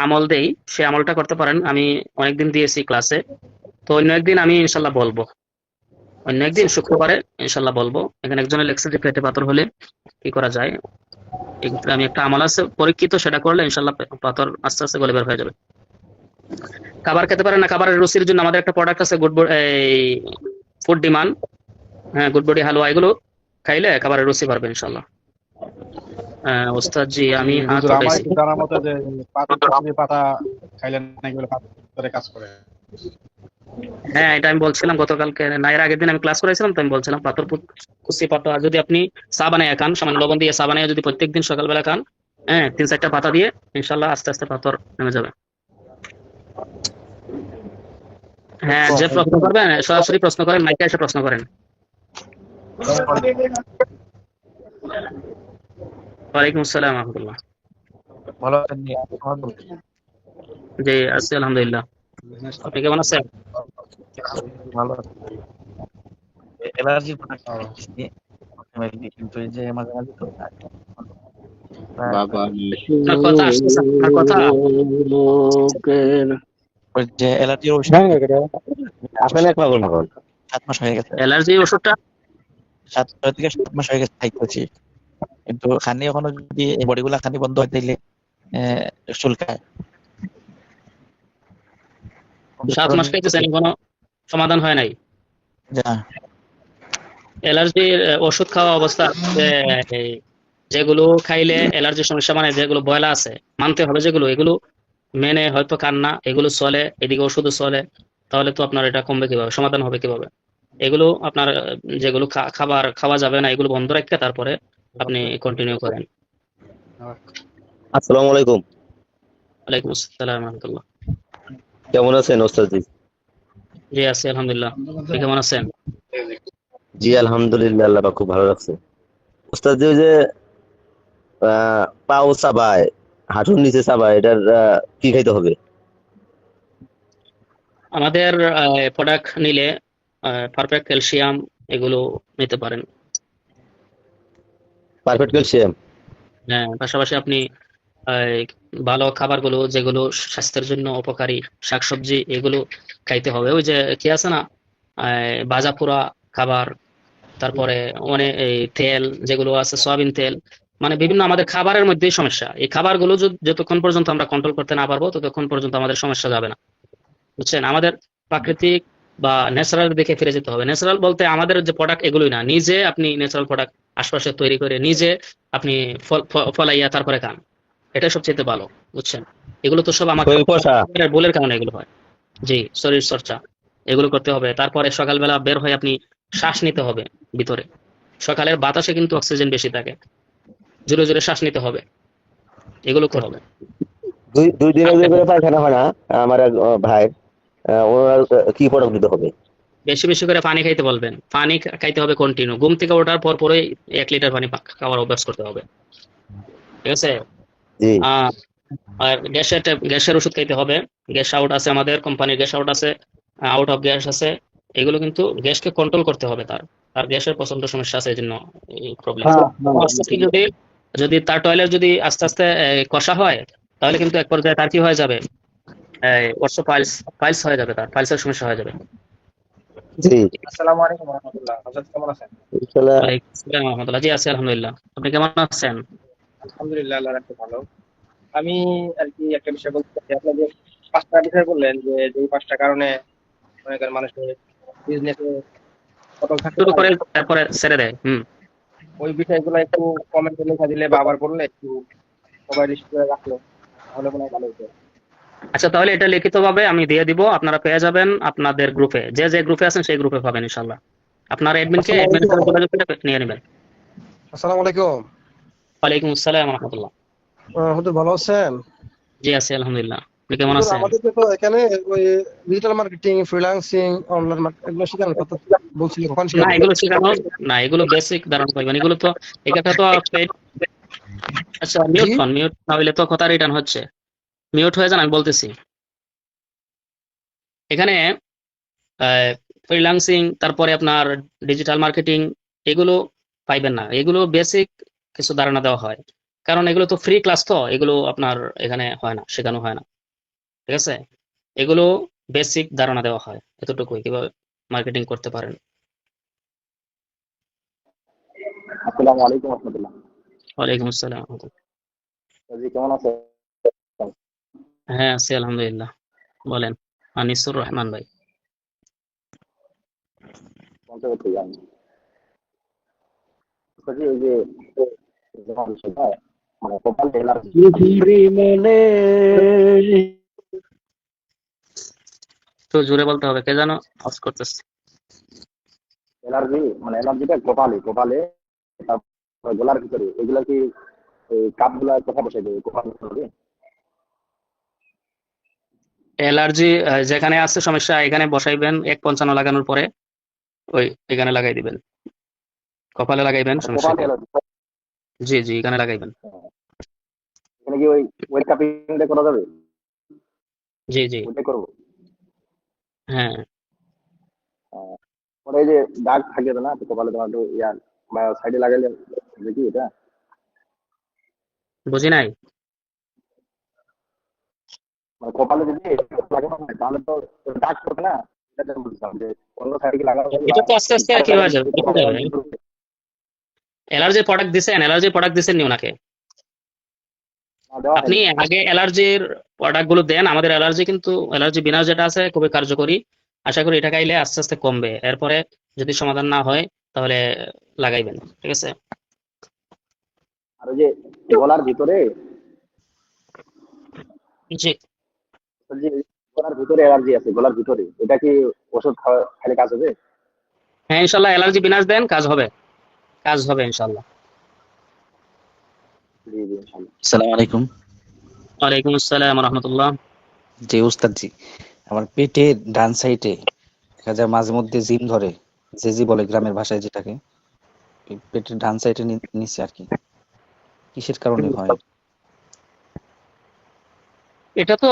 আমল দেই, সে আমলটা করতে পারেন। আমি অনেকদিন দিয়েছি ক্লাসে, তো অন্য একদিন আমি ইনশাল্লাহ বলবো, অন্য একদিন শুক্রবারে ইনশাল্লাহ বলবো। এখানে একজনের লেখছে যে পেটে পাথর হলে কি করা যায়। এক্ষেত্রে আমি একটা আমল আছে পরীক্ষিত, সেটা করলে ইনশাল্লাহ পাথর আস্তে আস্তে গলে বের হয়ে যাবে। খাবার খেতে পারেন না, খাবারের রুচির জন্য আমাদের একটা প্রোডাক্ট আছে, ফুড ডিমান্ড, হ্যাঁ, গুড বডি হালুয়া, এগুলো খাইলে খাবারের রুচি বাড়বে ইনশাল্লাহ। ওস্তাদ জি, জি, আমি হাত হুজুর, আমার উঠাইছি। একটু জানার মতে যে পাতা পাতা খাইলে নাকি বলে পাথরে কাজ করে। হ্যাঁ, এটা আমি বলছিলাম গতকালকে, না এর আগের দিন আমি ক্লাস করাইছিলাম, তো আমি বলছিলাম পাথর কুচি পাতা যদি আপনি চা বানায় খান, সামান্য লবণ দিয়ে চা বানায় যদি প্রত্যেকদিন সকালবেলা খান, হ্যাঁ, 3-4টা পাতা দিয়ে, ইনশাল্লাহ আস্তে আস্তে পাথর নেমে যাবে। হ্যাঁ, যে প্রশ্ন করবেন সরাসরি প্রশ্ন করেন, মাইকে এসে প্রশ্ন করেন। ওয়ালাইকুম আসসালাম রহমতুল্লাহ। ভালো আছেন নি? আমার বলতে জি, আছি আলহামদুলিল্লাহ। আপনি কেমন আছেন? ভালো আছে। অ্যালার্জির প্রোডাক্ট ও, খাইতেছি ultimately, কিন্তু এই যে মাঝে মাঝে তো বাবা আপনার কথা আসতেছে, আপনার কথা। লোকের ওই যে অ্যালার্জির ওষুধ আসলে এক পাগল পাগল 7 মাস হয়ে গেছে। অ্যালার্জি ওষুধটা 6 থেকে 7 মাস হয়ে গেছে খাইতেছি, কিন্তু খানি এখনো যদি এই বডিগুলা খানি বন্ধ হয় তাইলে চুলকায়। 7 মাস খাইতেছেন, কোনো সমাধান হয় নাই? যা অ্যালার্জির ওষুধ খাওয়া অবস্থা এই, যেগুলো খাইলে অ্যালার্জির সমস্যা, মানে যেগুলো বয়লা আছে মানতে হবে, যেগুলো এগুলো মেনে হয়তো কান্না এগুলো চলে, এদিকে ওষুধও চলে, তাহলে তো আপনার এটা কমবে কিভাবে, সমাধান হবে কিভাবে? এগুলো আপনার যেগুলো খাবার খাওয়া যাবে না, এগুলো বন্ধ রাখতে তারপরে আপনি কন্টিনিউ করেন। আসসালামু আলাইকুম। ওয়ালাইকুম আসসালাম রহমতুল্লাহ। কেমন আছেন ওস্তাদ জি? জি, আছি আলহামদুলিল্লাহ। আপনি কেমন আছেন? জি আলহামদুলিল্লাহ, আল্লাহ পাক খুব ভালো রাখছে। ওস্তাদ জি, ওই যে পাও চাবায়, হাঁটুর নিচে চাবায়, এটার কি খাইতে হবে? আমাদের প্রোডাক্ট নিলে পারফেক্ট ক্যালসিয়াম এগুলো নিতে পারেন। Perfect calcium. হ্যাঁ, পাশাপাশি আপনি আহ, ভালো খাবারগুলো যেগুলো স্বাস্থ্যের জন্য উপকারী, শাকসবজি এগুলো খাইতে হবে। ওই যে কি আছে না, ভাজা পোড়া খাবার, তারপরে অনেক এই তেল যেগুলো আছে, সয়াবিন তেল, মানে বিভিন্ন আমাদের খাবারের মধ্যেই সমস্যা। এই খাবারগুলো যতক্ষণ পর্যন্ত আমরা কন্ট্রোল করতে না পারবো ততক্ষণ পর্যন্ত আমাদের সমস্যা যাবে না, বুঝছেন? আমাদের প্রাকৃতিক বা ন্যাচারাল দিকে ফিরে যেতে হবে। ন্যাচারাল বলতে আমাদের যে প্রোডাক্ট এগুলোই না, নিজে আপনি ন্যাচারাল প্রোডাক্ট আশপাশে তৈরি করে নিজে আপনি ফলাইয়া তারপরে খান, এটাই সবচেয়ে ভালো, বুঝছেন? এগুলো তো সব আমাকে শরীর কষা। বলের কারণে এগুলো হয়। জি, শরীর চর্চা এগুলো করতে হবে। তারপরে সকালবেলা বের হয়ে আপনি শ্বাস নিতে হবে ভিতরে, সকালের বাতাসে কিন্তু অক্সিজেন বেশি থাকে, জোরে জোরে শ্বাস নিতে হবে, এগুলো করতে হবে। দুই দিনে যে করে পায়খানা হয় না আমার এক ভাই, ওনার কি প্রোডাক্ট দিতে হবে? বেশি বেশি করে পানি খাইতে বলবেন, পানি খাইতে হবে কন্টিনিউ, ঘুম থেকে ওঠার পর পরে 1 লিটার পানি খাওয়ার অভ্যাস করতে হবে, ঠিক আছে? জি আহ আর গ্যাসের ওষুধ খাইতে হবে। গ্যাস আউট আছে, আমাদের কোম্পানির গ্যাস আউট আছে, আউট অফ গ্যাস আছে। এগুলো কিন্তু গ্যাসকে কন্ট্রোল করতে হবে, তার তার গ্যাসের প্রচন্ড সমস্যা আছে, এই জন্য এই প্রবলেম। আস্তে আস্তে যদি যদি তার টয়লেট যদি আস্তে আস্তে কষা হয়, তাহলে কিন্তু এক পর্যায়ে তার কি হয়ে যাবে, অর্থ পাইলস পাইলস হয়ে যাবে, তার পাইলসের সমস্যা হয়ে যাবে। জি। আসসালামু আলাইকুম রহমতুল্লাহ। হযরত কেমন আছেন? ইনশাআল্লাহ। ওয়ালাইকুম আসসালাম ওয়া রাহমাতুল্লাহ। জি, আছি আলহামদুলিল্লাহ। আপনি কেমন আছেন? আলহামদুলিল্লাহ, আল্লাহ রাখতে ভালো। আমি আর কি একটা বিষয় বলতে চাই। আপনি যে 5টা বিষয় বললেন যে যেই 5টা কারণে মনে করেন মানুষের বিজনেসে পতন থাকতে শুরু পারে, করে তারপরে ছেড়ে দেয়। ওই বিষয়গুলো একটু কমেন্টে লেখা দিলে বা আবার বললে একটু সবাই লিস্ট করে রাখলো তাহলে মনে হয় ভালো হতো। আচ্ছা, তাহলে এটা লিখিতভাবে আমি দিয়ে দিব, আপনারা পেয়ে যাবেন আপনাদের গ্রুপে, যে যে গ্রুপে আছেন সেই গ্রুপে পাবেন ইনশাল্লাহ। আপনার আসসালামু অ্যাডমিনের সাথে আলাইকুম। যোগাযোগ করে নিয়ে নেবেন। আসসালামু আলাইকুম। ওয়ালাইকুম আসসালাম রহমতুল্লাহ। হুজুর ভালো আছেন? জি আছি আলহামদুলিল্লাহ। আপনি কেমন হুজুর আছেন? আমাদেরকে তো এখানে ওই ডিজিটাল মার্কেটিং, ফ্রিল্যান্সিং, অনলাইন এগুলো শেখানোর কথা বলছিলেন, কখন না, শেখাবেন? এগুলো শেখানো, না এগুলো বেসিক ধারণা পাইবেন, এগুলো তো এটা তো paid। আচ্ছা, জি। মিউট না হইলে তো কথা রিটার্ন হচ্ছে। মিউট হয়ে যান, আমি বলতেছি। এখানে ফ্রিল্যান্সিং, তারপরে আপনার ডিজিটাল মার্কেটিং, এগুলো পাইবেন না। এগুলো বেসিক কিছু ধারণা দেওয়া হয়, কারণ এগুলো তো ফ্রি ক্লাস, তো এগুলো আপনার এখানে হয় না, শেখানো হয় না। ঠিক আছে, এগুলো বেসিক ধারণা দেওয়া হয়, এতটুকুই, কিভাবে মার্কেটিং করতে পারেন। আসসালামু আলাইকুম রহমতুল্লাহ। ওয়ালাইকুম আসসালাম। জি, কেমন আছেন? হ্যাঁ আছি আলহামদুলিল্লাহ। বলেন, আনিসুর রহমান ভাই। বলতে করতে যান জি, ওই যে যেমন সেটা মানে কপাল অ্যালার্জি পৃথিবী একটু জোরে বলতে হবে, কে যেন আওয়াজ করতেছে। অ্যালার্জি মানে অ্যালার্জিটা কপালে কপালে তারপর গলার ভিতরে এগুলা কি এই কাপগুলা কোথায় বসাই দেবে কপাল হবে? অ্যালার্জি যেখানে আছে সমস্যা, এখানে বসাইবেন 1.55 লাগানোর পরে, ওই এখানে লাগাই দিবেন, কপালে লাগাইবেন, মানে সমস্যা কপাল নেই। অ্যালার্জি জি জি, এখানে লাগাইবেন। এখানে কি ওই ওয়েট কাপিংটা করা যাবে? জি জি। ওইটাই করবো। হ্যাঁ, পরে এই যে দাগ থাকে না তো কপালে তোমার তো ইয়ার বা সাইডে লাগাইলে দেখি এটা বুঝি নাই। মানে কপালে যদি লাগানো হয় তাহলে তো দাগ করবে না। এটা আমি বলছিলাম যে অন্য সাইডে লাগানো যাবে বা এটা তো আস্তে আস্তে আর ধারে কি ধারে হয়ে যাবে, কেটে কপালে যাবে। অ্যালার্জি ঢুকবে। অ্যালার্জির প্রোডাক্ট দিছেন নি ওনাকে? না, দেওয়া আপনি হয়নি। আগে অ্যালার্জির প্রোডাক্ট গুলো দেন। আমাদের অ্যালার্জি কিন্তু অ্যালার্জি বিনাশ যেটা আছে খুবই কার্যকরী। আশা করি এটা খাইলে আস্তে আস্তে কমবে। এরপরে যদি সমাধান না হয় তাহলে লাগাইবেন, ঠিক আছে? আর ওই যে গলার ভিতরে জি ওই যে গলার ভিতরে অ্যালার্জি আছে গলার ভিতরে এটা কি ওষুধ খাওয়া খাইলে কাজ হবে? হ্যাঁ, ইনশাল্লাহ অ্যালার্জি বিনাশ দেন, কাজ হবে, কাজ হবে ইনশাল্লাহ। জি জি ইনশাল্লাহ। আসসালামু আলাইকুম। ওয়ালাইকুম আসসালাম রহমতুল্লাহ। জি উস্তাদ জি, আমার পেটের ডান সাইডে দেখা যায় মাঝে মধ্যে জিম ধরে, জেজি বলে গ্রামের ভাষায় যেটাকে, এই পেটের ডান সাইডে নিচে আর কি, কিসের কারণে হয়? এটা তো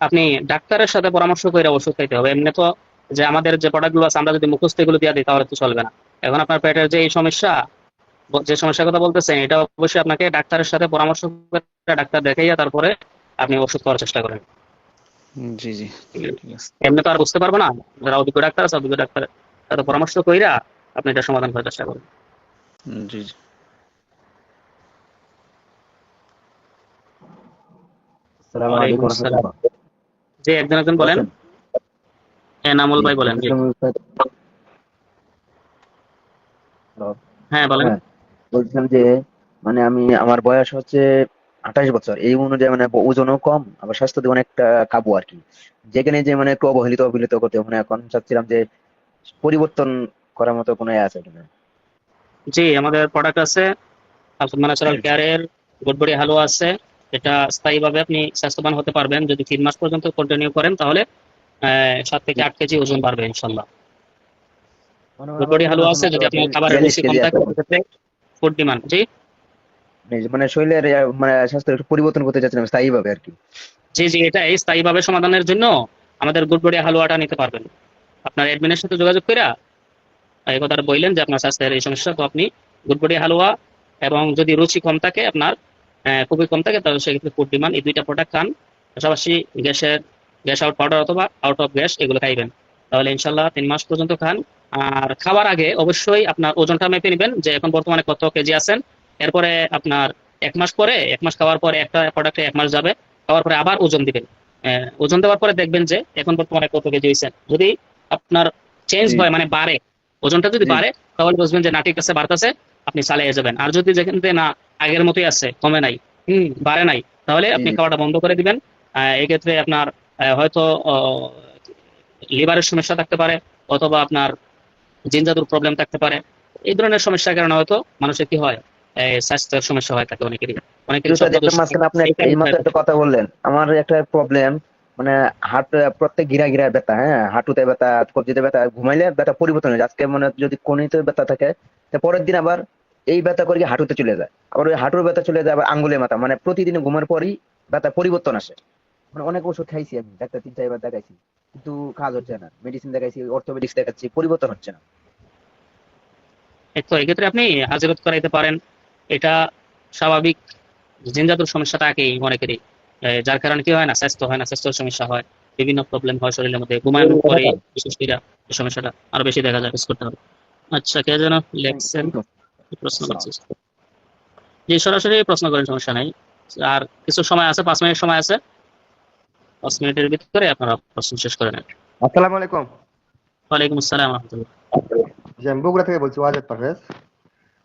আপনি ডাক্তারের সাথে পরামর্শ করে ওষুধ খাইতে হবে। এমনি তো যে আমাদের যে প্রোডাক্ট গুলো আছে আমরা যদি মুখস্থ এগুলো দিয়ে দিই তাহলে তো চলবে না। এখন আপনার পেটের যে এই সমস্যা, যে সমস্যার কথা বলতেছেন, এটা অবশ্যই আপনাকে ডাক্তারের সাথে পরামর্শ করে, ডাক্তার দেখাইয়া তারপরে আপনি ওষুধ খাওয়ার চেষ্টা করেন। জি জি, ঠিক আছে। এমনি তো আর বুঝতে পারবো না, যারা অভিজ্ঞ ডাক্তার আছে অভিজ্ঞ ডাক্তারের সাথে পরামর্শ কইরা আপনি এটা সমাধান করার চেষ্টা করেন। জি জি। আসসালামু ওয়ালাইকুম আলাইকুম আসসালাম। রহমতুল্লাহ। যে একজন একজন বলেন। বলছেন হ্যাঁ, নামুল জি ভাই বলেন। জি, বলছিলাম স্যার। হ্যালো। হ্যাঁ বলেন। হ্যাঁ, বলছিলাম যে মানে আমার বয়স হচ্ছে 28 বছর। এই অনুযায়ী মানে ওজনও কম, আবার স্বাস্থ্য দিয়ে অনেকটা কাবু আর কি। যেখানে যে মানে একটু অবহেলিত অবহেলিত করতে মানে এখন চাচ্ছিলাম যে পরিবর্তন করার মতো কোনো ইয়ে আছে কিনা। জি, আমাদের প্রোডাক্ট আছে আলফাত ন্যাচারাল কেয়ারের গুড বডি হালুয়া আছে। এটা স্থায়ীভাবে আপনি স্বাস্থ্যবান হতে পারবেন যদি 3 মাস পর্যন্ত কন্টিনিউ করেন, তাহলে 7 থেকে 8 কেজি ওজন বাড়বে ইনশাল্লাহ। মানে গুড আমার বডি ওজন হালুয়া এখন আছে, মাত্র যদি আপনার খাবারের 42 রুচি কম কেজি আছে। থাকে সেক্ষেত্রে ফুড ডিমান্ড। জি মানে শরীরের মানে স্বাস্থ্য একটু পরিবর্তন করতে চাচ্ছিলাম স্থায়ীভাবে আর কি। জি জি, এটা এই স্থায়ীভাবে সমাধানের জন্য আমাদের গুড বডি হালুয়াটা নিতে পারবেন। আপনার অ্যাডমিনের সাথে যোগাযোগ করে এই কথাটা বললেন যে আপনার স্বাস্থ্যের এই সমস্যা, তো আপনি গুড বডি হালুয়া, এবং যদি রুচি কম থাকে আপনার, খুবই কম থাকে, তাহলে সেক্ষেত্রে ফুড ডিমান্ড, এই দুইটা প্রোডাক্ট খান। পাশাপাশি গ্যাস আউট পাউডার অথবা আউট অফ গ্যাস এগুলো খাইবেন, তাহলে ইনশাল্লাহ 3 মাস পর্যন্ত খান। আর খাওয়ার আগে অবশ্যই আপনার ওজনটা মেপে নেবেন যে এখন বর্তমানে কত কেজি আছেন। এরপরে আপনার 1 মাস পরে, 1 মাস খাওয়ার পরে একটা প্রোডাক্টে 1 মাস যাবে, খাওয়ার পরে আবার ওজন দিবেন। ওজন দেওয়ার পরে দেখবেন যে এখন বর্তমানে কত কেজি হয়েছেন। যদি আপনার চেঞ্জ জি হয়, মানে বাড়ে, ওজনটা যদি জি বাড়ে, তাহলে বুঝবেন যে না ঠিক আছে, বাড়তেছে, আপনি চালিয়ে যাবেন। আর যদি যেখান থেকে না আগের মতোই আছে, কমে নাই, বাড়ে নাই, তাহলে জি আপনি জি খাওয়াটা বন্ধ করে দিবেন। এক্ষেত্রে আপনার হয়তো লিভারের সমস্যা থাকতে পারে, অথবা আপনার জিনজাতুর প্রবলেম থাকতে পারে। এই ধরনের সমস্যার কারণে হয়তো মানুষের কি হয়, স্বাস্থ্যের সমস্যা হয় থাকে অনেকেরই, অনেকেরই উস্তাদ স্বপ্ন একটু দোষ মাঝখানে আপনি এই এই কারণে মাত্র হয়ে একটা থাকে। কথা বললেন, আমার একটা প্রবলেম, মানে হাট প্রত্যেক গিরা গিরা ব্যথা, হ্যাঁ, হাঁটুতে ব্যথা, কবজিতে ব্যথা, ঘুমাইলে ব্যথা পরিবর্তন হয়ে যায়। আজকে মনে হয় যদি কোনিতে ব্যথা থাকে, তো পরের দিন আবার এই ব্যথা করে গিয়ে হাঁটুতে চলে যায়, আবার ওই হাঁটুর ব্যথা চলে যায় আবার আঙ্গুলে মাথা, মানে প্রতিদিন ঘুমের পরই ব্যথা পরিবর্তন আসে। মানে অনেক ওষুধ খাইছি আমি, ডাক্তার 3-4 বার দেখাইছি, কিন্তু কাজ হচ্ছে না। মেডিসিন দেখাইছি, অর্থোপেডিক্স দেখাচ্ছি, পরিবর্তন হচ্ছে না। তো এক্ষেত্রে আপনি হাজিরত করাইতে পারেন। এটা স্বাভাবিক, জিনজাতুর সমস্যা থাকেই অনেকেরই, যার কারণে কি হয় না, স্বাস্থ্য হয় না, স্বাস্থ্যের সমস্যা হয়, বিভিন্ন প্রবলেম হয় শরীরের মধ্যে, ঘুমানোর পরে বিশেষ করে এই সমস্যাটা আরো বেশি দেখা যায়, করতে হবে। আচ্ছা, কে যেন লেখছেন, কি প্রশ্ন করছিস? যে সরাসরি প্রশ্ন করেন, সমস্যা নাই। আর কিছু সময় আছে, 5 মিনিট সময় আছে, 5 মিনিটের ভিতরে আপনারা প্রশ্ন শেষ করে নেন। আসসালামু আলাইকুম। ওয়ালাইকুম আসসালাম রহমতুল্লাহ। জি, আমি বগুড়া থেকে বলছি, ওয়াজেদ পারভেজ।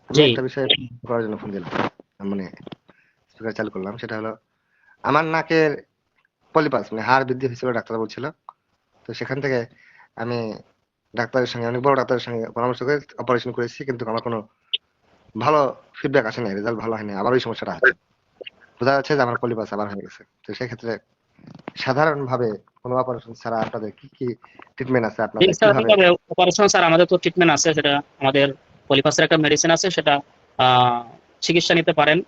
আমি জি। একটা বিষয় করার জন্য ফোন দিলাম, মানে স্পিকার চালু করলাম। সেটা হলো আমার নাকের পলিপাস, মানে হাড় বৃদ্ধি হয়েছিল, ডাক্তার বলছিল। তো সেখান থেকে আমি ডাক্তারের সঙ্গে, অনেক বড় ডাক্তারের সঙ্গে পরামর্শ করে অপারেশন করেছি, কিন্তু আমার কোনো ভালো ফিডব্যাক আসে নাই, রেজাল্ট ভালো হয়নি, আবার ওই সমস্যাটা আছে। বোঝা যাচ্ছে যে আমার পলিপাস আবার হয়ে গেছে। তো সেক্ষেত্রে সাধারণভাবে কোনো অপারেশন ছাড়া আপনাদের কি কি ট্রিটমেন্ট আছে, আপনাদের কিভাবে? অপারেশন স্যার, আমাদের তো ট্রিটমেন্ট আছে, সেটা আমাদের পলিপাসের একটা মেডিসিন আছে, সেটা আহ, চিকিৎসা নিতে পারেন।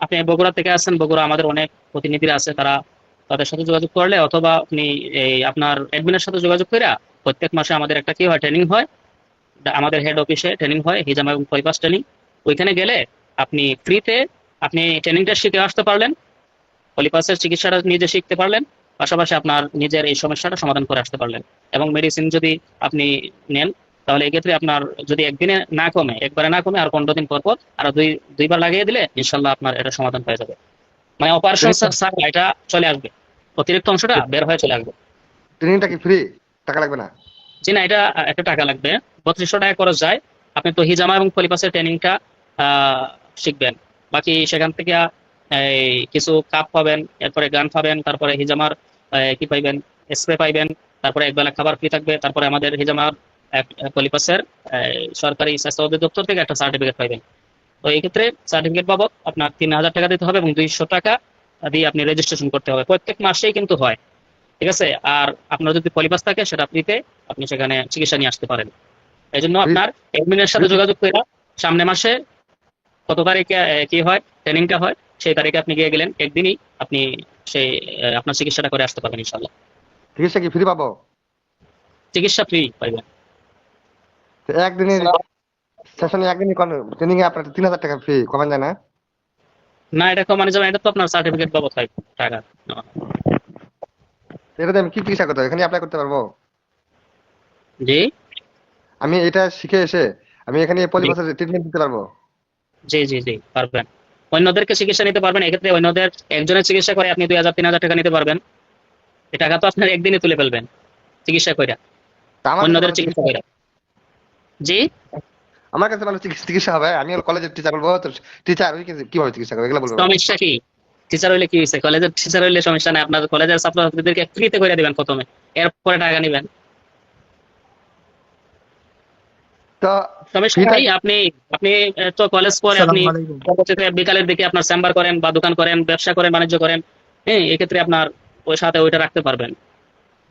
আপনি বগুড়া থেকে আসছেন, বগুড়া আমাদের অনেক প্রতিনিধিরা আছে, তাদের সাথে যোগাযোগ করলে, অথবা আপনি এই আপনার অ্যাডমিনের সাথে যোগাযোগ করে, প্রত্যেক মাসে আমাদের একটা কি হয়, ট্রেনিং হয়, আমাদের হেড অফিসে ট্রেনিং হয়, হিজামা এবং পলিপাস ট্রেনিং। ওইখানে গেলে আপনি ফ্রিতে আপনি ট্রেনিংটা শিখে আসতে পারলেন, পলিপাসের চিকিৎসাটা নিজে শিখতে পারলেন, পাশাপাশি আপনার নিজের এই সমস্যাটা সমাধান করে আসতে পারলেন। এবং মেডিসিন যদি আপনি নেন, তাহলে এক্ষেত্রে আপনার যদি একদিনে না কমে, একবারে না কমে, আর 15 দিন পর পর আরো দুইবার লাগিয়ে দিলে ইনশাল্লাহ আপনার এটা সমাধান হয়ে যাবে। মানে অপারেশন স্যার এটা চলে আসবে, অতিরিক্ত অংশটা বের হয়ে চলে আসবে। ট্রেনিংটা কি ফ্রি, টাকা লাগবে না? জি না, এটা একটা টাকা লাগবে, 3200 টাকা খরচ যায়। আপনি তো হিজামা এবং পলিপাসের ট্রেনিংটা শিখবেন, বাকি সেখান থেকে এই কিছু কাপ পাবেন, এরপরে গান পাবেন, তারপরে হিজামার কি পাইবেন, স্প্রে পাইবেন, তারপরে একবেলা খাবার ফ্রি থাকবে, তারপরে আমাদের হিজামার পলিপাসের সরকারি স্বাস্থ্য অধিদপ্তর থেকে একটা সার্টিফিকেট পাইবেন। তো এই ক্ষেত্রে সার্টিফিকেট বাবদ আপনার 3000 টাকা দিতে হবে, এবং 200 টাকা দিয়ে আপনি রেজিস্ট্রেশন করতে হবে, প্রত্যেক মাসেই কিন্তু হয়। ঠিক আছে? আর আপনার যদি পলিপাস থাকে, সেটা ফ্রিতে আপনি সেখানে চিকিৎসা নিয়ে আসতে পারেন। এই জন্য ফ্রি আপনার এডমিনের সাথে যোগাযোগ করে সামনে মাসে কত তারিখে কি হয়, ট্রেনিংটা হয়, সেই তারিখে আপনি গিয়ে গেলেন, একদিনই আপনি সেই আপনার চিকিৎসাটা করে আসতে পারবেন ইনশাল্লাহ। চিকিৎসা কি ফ্রি পাবো? চিকিৎসা ফ্রি পাইবেন। তো একদিনের সেশনে, একদিনই ট্রেনিং এ আপনার 3000 টাকা ফ্রি, কমান যায় না? না, এটা কমানো যাবে, এটা তো আপনার সার্টিফিকেট বাবদ হয় টাকা নেওয়া হয়। তো এটাতে আমি কি চিকিৎসা করতে হবে, এখানে অ্যাপ্লাই করতে পারবো? জি আমি এটা শিখে এসে আমি এখানে জি পলিপাসের ট্রিটমেন্ট দিতে পারবো? জি জি জি পারবেন। অন্যদেরকে চিকিৎসা নিতে পারবেন, এক্ষেত্রে অন্যদের একজনের চিকিৎসা করে আপনি 2000-3000 টাকা নিতে পারবেন। এই টাকা তো আপনার একদিনে তুলে ফেলবেন চিকিৎসা করে, তা আমার কাছে অন্যদের ভালো চিকিৎসা চিকিৎসা, করে। জি আমার কাছে ভালো চিকিৎসা হবে? আমি কলেজের টিচার বলবো, তো টিচার কিভাবে চিকিৎসা করবে এগুলো বলবো? সমস্যা কি? টিচার হইলে কি হয়েছে, কলেজের টিচার হইলে সমস্যা নাই, আপনার কলেজের ছাত্রছাত্রীদেরকে ফ্রিতে করে দিবেন প্রথমে, এরপরে টাকা নিবেন, তো সমস্যা ফ্রিটা নাই। আপনি আপনি তো কলেজ পরে আপনি আসসালামু আলাইকুম। পরবর্তীতে বিকালের দিকে আপনার চেম্বার করেন, বা দোকান করেন, ব্যবসা করেন, বাণিজ্য করেন, হ্যাঁ, এক্ষেত্রে আপনার ওই সাথে ওইটা রাখতে পারবেন।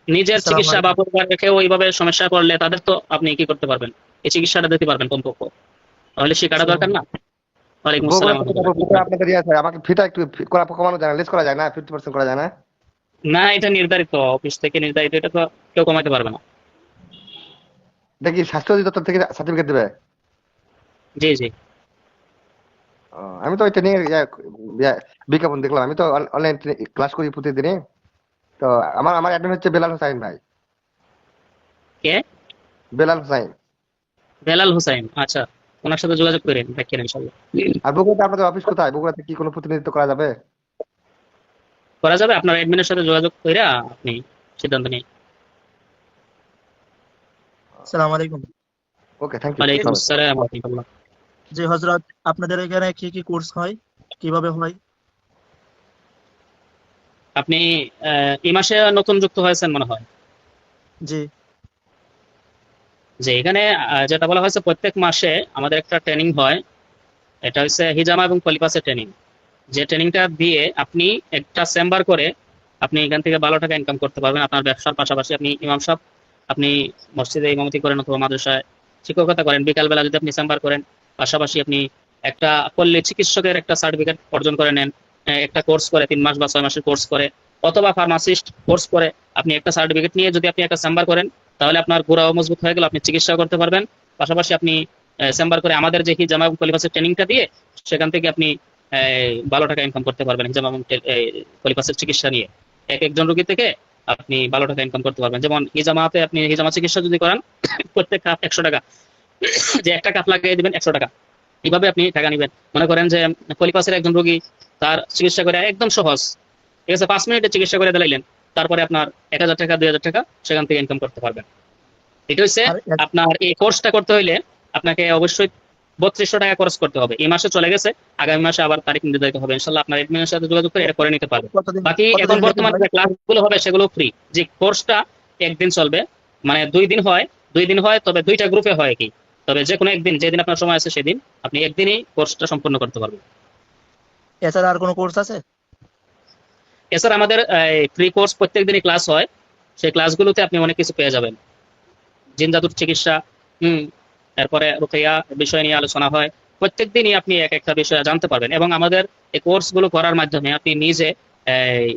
নিজের আসসালামু চিকিৎসা বা আলাইকুম। পরিবার রেখে ওইভাবে সমস্যা করলে তাদের তো আপনি কি করতে পারবেন, এই চিকিৎসাটা দিতে পারবেন কমপক্ষে, তাহলে শেখাটা আসসালামু দরকার না। ওয়ালাইকুম বগুড়া আসসালাম থেকে রহমতুল্লাহ। বগুড়া আপনাদের ইয়ে আছে, আমাকে ফিটা একটু কমানো যায় না, লেস করা যায় না, 50% করা যায় না? না, এটা নির্ধারিত, অফিস থেকে নির্ধারিত, এটা তো কেউ কমাতে পারবে না। এটা কি স্বাস্থ্য অধিদপ্তর থেকে সার্টিফিকেট দেবে? জি জি আমি তো ওই ট্রেনিং এর বিজ্ঞাপন দেখলাম, আমি তো অনলাইন ক্লাস করি প্রতিদিনই। তো আমার আমার অ্যাডমিন হচ্ছে বেলাল হোসাইন ভাই। কে? বেলাল হোসাইন। বেলাল হোসাইন, আচ্ছা, ওনার সাথে যোগাযোগ করেন, দেখেন ইনশাল্লাহ আর বগুড়াতে আপনাদের অফিস কোথায়? বগুড়াতে কি কোনো প্রতিনিধিত্ব করা যাবে? করা যাবে, আপনার অ্যাডমিনের সাথে যোগাযোগ করে আপনি সিদ্ধান্ত নিন। আসসালামু আলাইকুম। ওকে, থ্যাংক ইউ। ওয়ালাইকুম আসসালাম ওয়া রাহমাতুল্লাহ। জি হযরত, আপনাদের এখানে কি কি কোর্স হয়, কিভাবে হয়? আপনি এই মাসে নতুন যুক্ত হয়েছেন মনে হয়। জি। যে এখানে যেটা বলা হয়েছে প্রত্যেক মাসে আমাদের একটা ট্রেনিং হয়, এটা হচ্ছে হিজামা এবং পলিপাসের ট্রেনিং। যে ট্রেনিংটা দিয়ে আপনি একটা চেম্বার করে আপনি এখান থেকে ভালো টাকা ইনকাম করতে পারবেন আপনার ব্যবসার পাশাপাশি। আপনি ইমাম সাহেব, আপনি মসজিদে ইমামতি করেন অথবা মাদ্রাসায় শিক্ষকতা করেন, বিকালবেলা যদি আপনি চেম্বার করেন, পাশাপাশি আপনি একটা পল্লী চিকিৎসকের একটা সার্টিফিকেট অর্জন করে নেন, একটা কোর্স করে 3 মাস বা 6 মাসের কোর্স করে, অথবা ফার্মাসিস্ট কোর্স করে আপনি একটা সার্টিফিকেট নিয়ে যদি আপনি একটা চেম্বার করেন, তাহলে আপনার গোড়াও মজবুত হয়ে গেল, আপনি চিকিৎসা করতে পারবেন। পাশাপাশি আপনি চেম্বার করে আমাদের যে হিজামা এবং পলিপাসের ট্রেনিংটা দিয়ে সেখান থেকে আপনি ভালো টাকা ইনকাম করতে পারবেন হিজামা এবং পলিপাসের চিকিৎসা নিয়ে। এক একজন রোগী থেকে আপনি ভালো টাকা ইনকাম করতে পারবেন। যেমন হিজামাতে আপনি হিজামা চিকিৎসা যদি করান, প্রত্যেক কাপ 100 টাকা, যে একটা কাপ লাগিয়ে দিবেন 100 টাকা, এইভাবে আপনি টাকা নিবেন। মনে করেন যে পলিপাসের একজন রোগী, তার চিকিৎসা করে একদম সহজ, ঠিক আছে, 5 মিনিটে চিকিৎসা করে দিলাইলেন, তারপরে আপনার 1000 টাকা 2000 টাকা সেখান থেকে ইনকাম করতে পারবেন। এটা হচ্ছে আর আপনার এই কোর্সটা করতে হইলে আপনাকে অবশ্যই 3200 টাকা খরচ করতে হবে। এই মাসে চলে গেছে, আগামী মাসে আবার তারিখ নির্ধারিত হবে, ইনশাল্লাহ আপনার এডমিনের সাথে যোগাযোগ করে এটা করে নিতে পারবেন। কতদিন বাকি কতদিন এখন বেতন বর্তমানে ভাই? যে ক্লাসগুলো হবে সেগুলো ফ্রি। যে কোর্সটা একদিন চলবে, মানে 2 দিন হয়, 2 দিন হয়, তবে 2টা গ্রুপে হয় কি, তবে যে কোনো একদিন, যেদিন আপনার সময় আছে সেদিন আপনি একদিনই কোর্সটা সম্পূর্ণ করতে পারবেন। এছাড়া আর কোনো কোর্স আছে? এছাড়া আমাদের ফ্রি কোর্স প্রত্যেক দিনই ক্লাস হয়, সেই ক্লাসগুলোতে আপনি অনেক কিছু পেয়ে যাবেন। জিন জাদুর চিকিৎসা, তারপরে রুকিয়া বিষয় নিয়ে আলোচনা হয়। প্রত্যেক দিনই আপনি এক একটা বিষয় জানতে পারবেন, এবং আমাদের এই কোর্সগুলো করার মাধ্যমে আপনি নিজে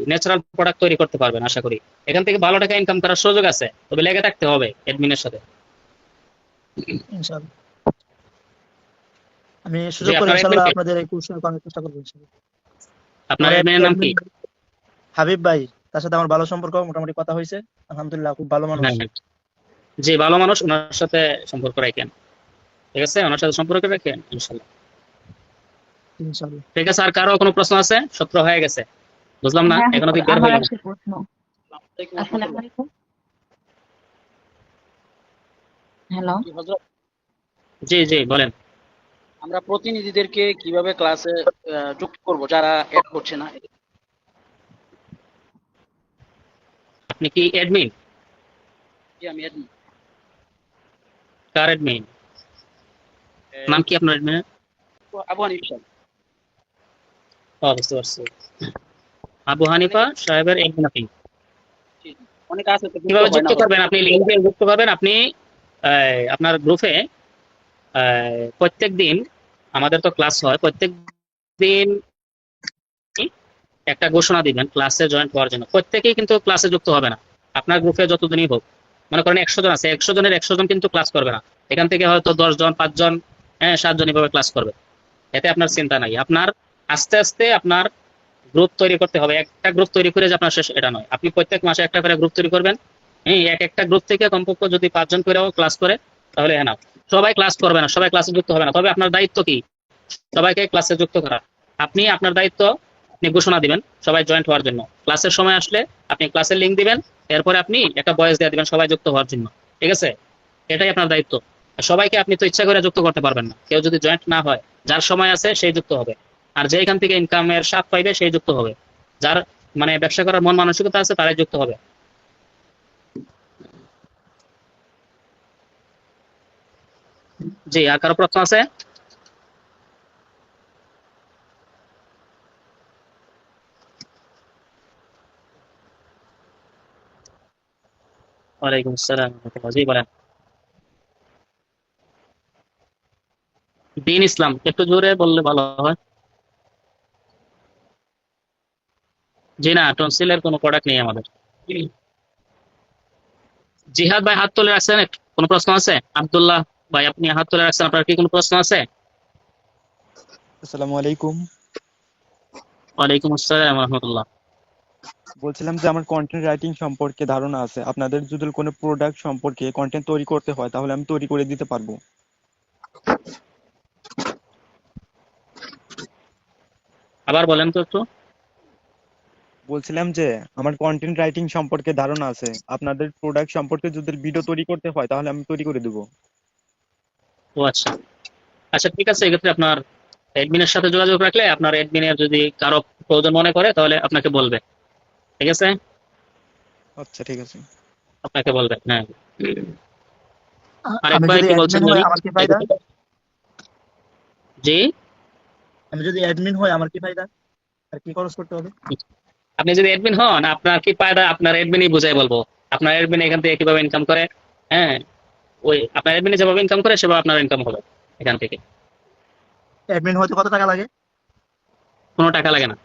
ন্যাচারাল প্রোডাক্ট তৈরি করতে পারবেন। আশা করি এখান থেকে ভালো টাকা ইনকাম করার সুযোগ আছে, তবে লেগে থাকতে হবে এডমিনের সাথে। ইনশাআল্লাহ আমি যে সুযোগ করে আপনার ইনশাআল্লাহ এডমিন, আপনাদের এই কোর্সে করার চেষ্টা করবো ইনশাআল্লাহ। আপনার আমার এডমিনের নাম কি? হাবিব ভাই, তার সাথে আমার ভালো সম্পর্ক, মোটামুটি কথা হয়েছে, আলহামদুলিল্লাহ খুব ভালো মানুষ। হ্যাঁ হ্যাঁ, যে ভালো মানুষ, ওনার সাথে সম্পর্ক রাখেন, ঠিক আছে, ওনার সাথে সম্পর্ক রাখেন ইনশাল্লাহ। ইনশাআল্লাহ। ঠিক আছে, আর কারো কোনো প্রশ্ন আছে? 17 হয়ে গেছে, বুঝলাম না, হ্যাঁ এখনো হুজুর, কি বের আমার হইল না? একটা প্রশ্ন। আসসালামু আলাইকুম। হ্যালো। জি জি বলেন। আমরা প্রতিনিধিদেরকে কিভাবে ক্লাসে যুক্ত করব যারা এড করছে না? আপনি কি অ্যাডমিন? জি, আমি admin। কার অ্যাডমিন? নাম কি আপনার অ্যাডমিনের? আবু হানিফ সাহেব। বুঝতে পারছি, আবু হানিফা সাহেবের অ্যাডমিন আপনি। জি, জি। অনেক আছে তো, কিভাবে হয় যুক্ত না। করবেন? আপনি লিঙ্ক দিয়ে যুক্ত করবেন। আপনি আপনার গ্রুপে প্রত্যেক দিন আমাদের তো ক্লাস হয়, প্রত্যেক দিন একটা ঘোষণা দিবেন ক্লাসে জয়েন হওয়ার জন্য। প্রত্যেকেই কিন্তু ক্লাসে যুক্ত হবে না, আপনার গ্রুপে যতদিনই হোক। মনে করেন 100 জন আছে, 100 জনের 100 জন কিন্তু ক্লাস করবে না, এখান থেকে হয়তো 10 জন, 5 জন, 7 জন এভাবে ক্লাস করবে। এতে আপনার চিন্তা নাই। আপনার আস্তে আস্তে আপনার গ্রুপ তৈরি করতে হবে। একটা গ্রুপ তৈরি করে যে আপনার শেষ, এটা নয়। আপনি প্রত্যেক মাসে একটা করে গ্রুপ তৈরি করবেন। এক একটা গ্রুপ থেকে কমপক্ষে যদি 5 জন করেও ক্লাস করে, তাহলে না, সবাই ক্লাস করবে না, সবাই ক্লাসে যুক্ত হবে না। তবে আপনার দায়িত্ব কি? সবাইকে ক্লাসে যুক্ত করা। আপনি আপনার দায়িত্ব, আপনি ঘোষণা দিবেন সবাই জয়েন্ট হওয়ার জন্য। ক্লাসের সময় আসলে আপনি ক্লাসের লিঙ্ক দিবেন, এরপরে আপনি একটা ভয়েস দিয়ে দিবেন সবাই যুক্ত হওয়ার জন্য, ঠিক আছে? এটাই আপনার দায়িত্ব। সবাইকে আপনি তো ইচ্ছা করে যুক্ত করতে পারবেন না, কেউ যদি জয়েন্ট না হয়, যার সময় আছে সেই যুক্ত হবে, আর যে এখান থেকে ইনকামের স্বাদ পাইবে সেই যুক্ত হবে, যার মানে ব্যবসা করার মন মানসিকতা আছে তারাই যুক্ত হবে। জি, আর কারো প্রশ্ন আছে? ওয়ালাইকুম আসসালাম ওয়া রাহমাতুল্লাহ। জি বলেন। দিন ইসলাম একটু জোরে বললে ভালো হয়। জি না, টনসিলের কোনো প্রোডাক্ট নেই আমাদের। জিহাদ ভাই হাত তুলে রাখছেন, কোনো প্রশ্ন আছে? আব্দুল্লাহ ভাই আপনি হাত তুলে রাখছেন, আপনার কি কোনো প্রশ্ন আছে? আসসালামু আলাইকুম। ওয়ালাইকুম আসসালাম ওয়া রাহমাতুল্লাহ। বলছিলাম যে আমার কন্টেন্ট রাইটিং সম্পর্কে ধারণা আছে, আপনাদের যদি কোনো প্রোডাক্ট সম্পর্কে কন্টেন্ট তৈরি করতে হয় তাহলে আমি তৈরি করে দিতে পারবো। আবার বলেন তো একটু। বলছিলাম যে আমার কন্টেন্ট রাইটিং সম্পর্কে ধারণা আছে, আপনাদের প্রোডাক্ট সম্পর্কে যদি ভিডিও তৈরি করতে হয় তাহলে আমি তৈরি করে দেবো। ও আচ্ছা, আচ্ছা ঠিক আছে। এক্ষেত্রে আপনার অ্যাডমিনের সাথে যোগাযোগ রাখলে আপনার অ্যাডমিনের যদি কারো প্রয়োজন মনে করে তাহলে আপনাকে বলবে, ঠিক আছে, আচ্ছা ঠিক আছে। আপনাকে বলবেন। হ্যাঁ, আমি আরেক ভাই যদি কি বলছেন অ্যাডমিন হই জানি? আমার কি ফায়দা? জি, আমি যদি অ্যাডমিন হই আমার কি ফায়দা? আর কি খরচ করতে হবে? আপনি যদি অ্যাডমিন হন আপনার কি ফায়দা, আপনার অ্যাডমিনই বুঝাই বলবো। আপনার অ্যাডমিন এখান থেকে কিভাবে ইনকাম করে, হ্যাঁ, ওই আপনার অ্যাডমিনে যেভাবে ইনকাম করে সেভাবে আপনার ইনকাম হবে এখান থেকে। অ্যাডমিন হইতে কত টাকা লাগে? কোনো টাকা লাগে না।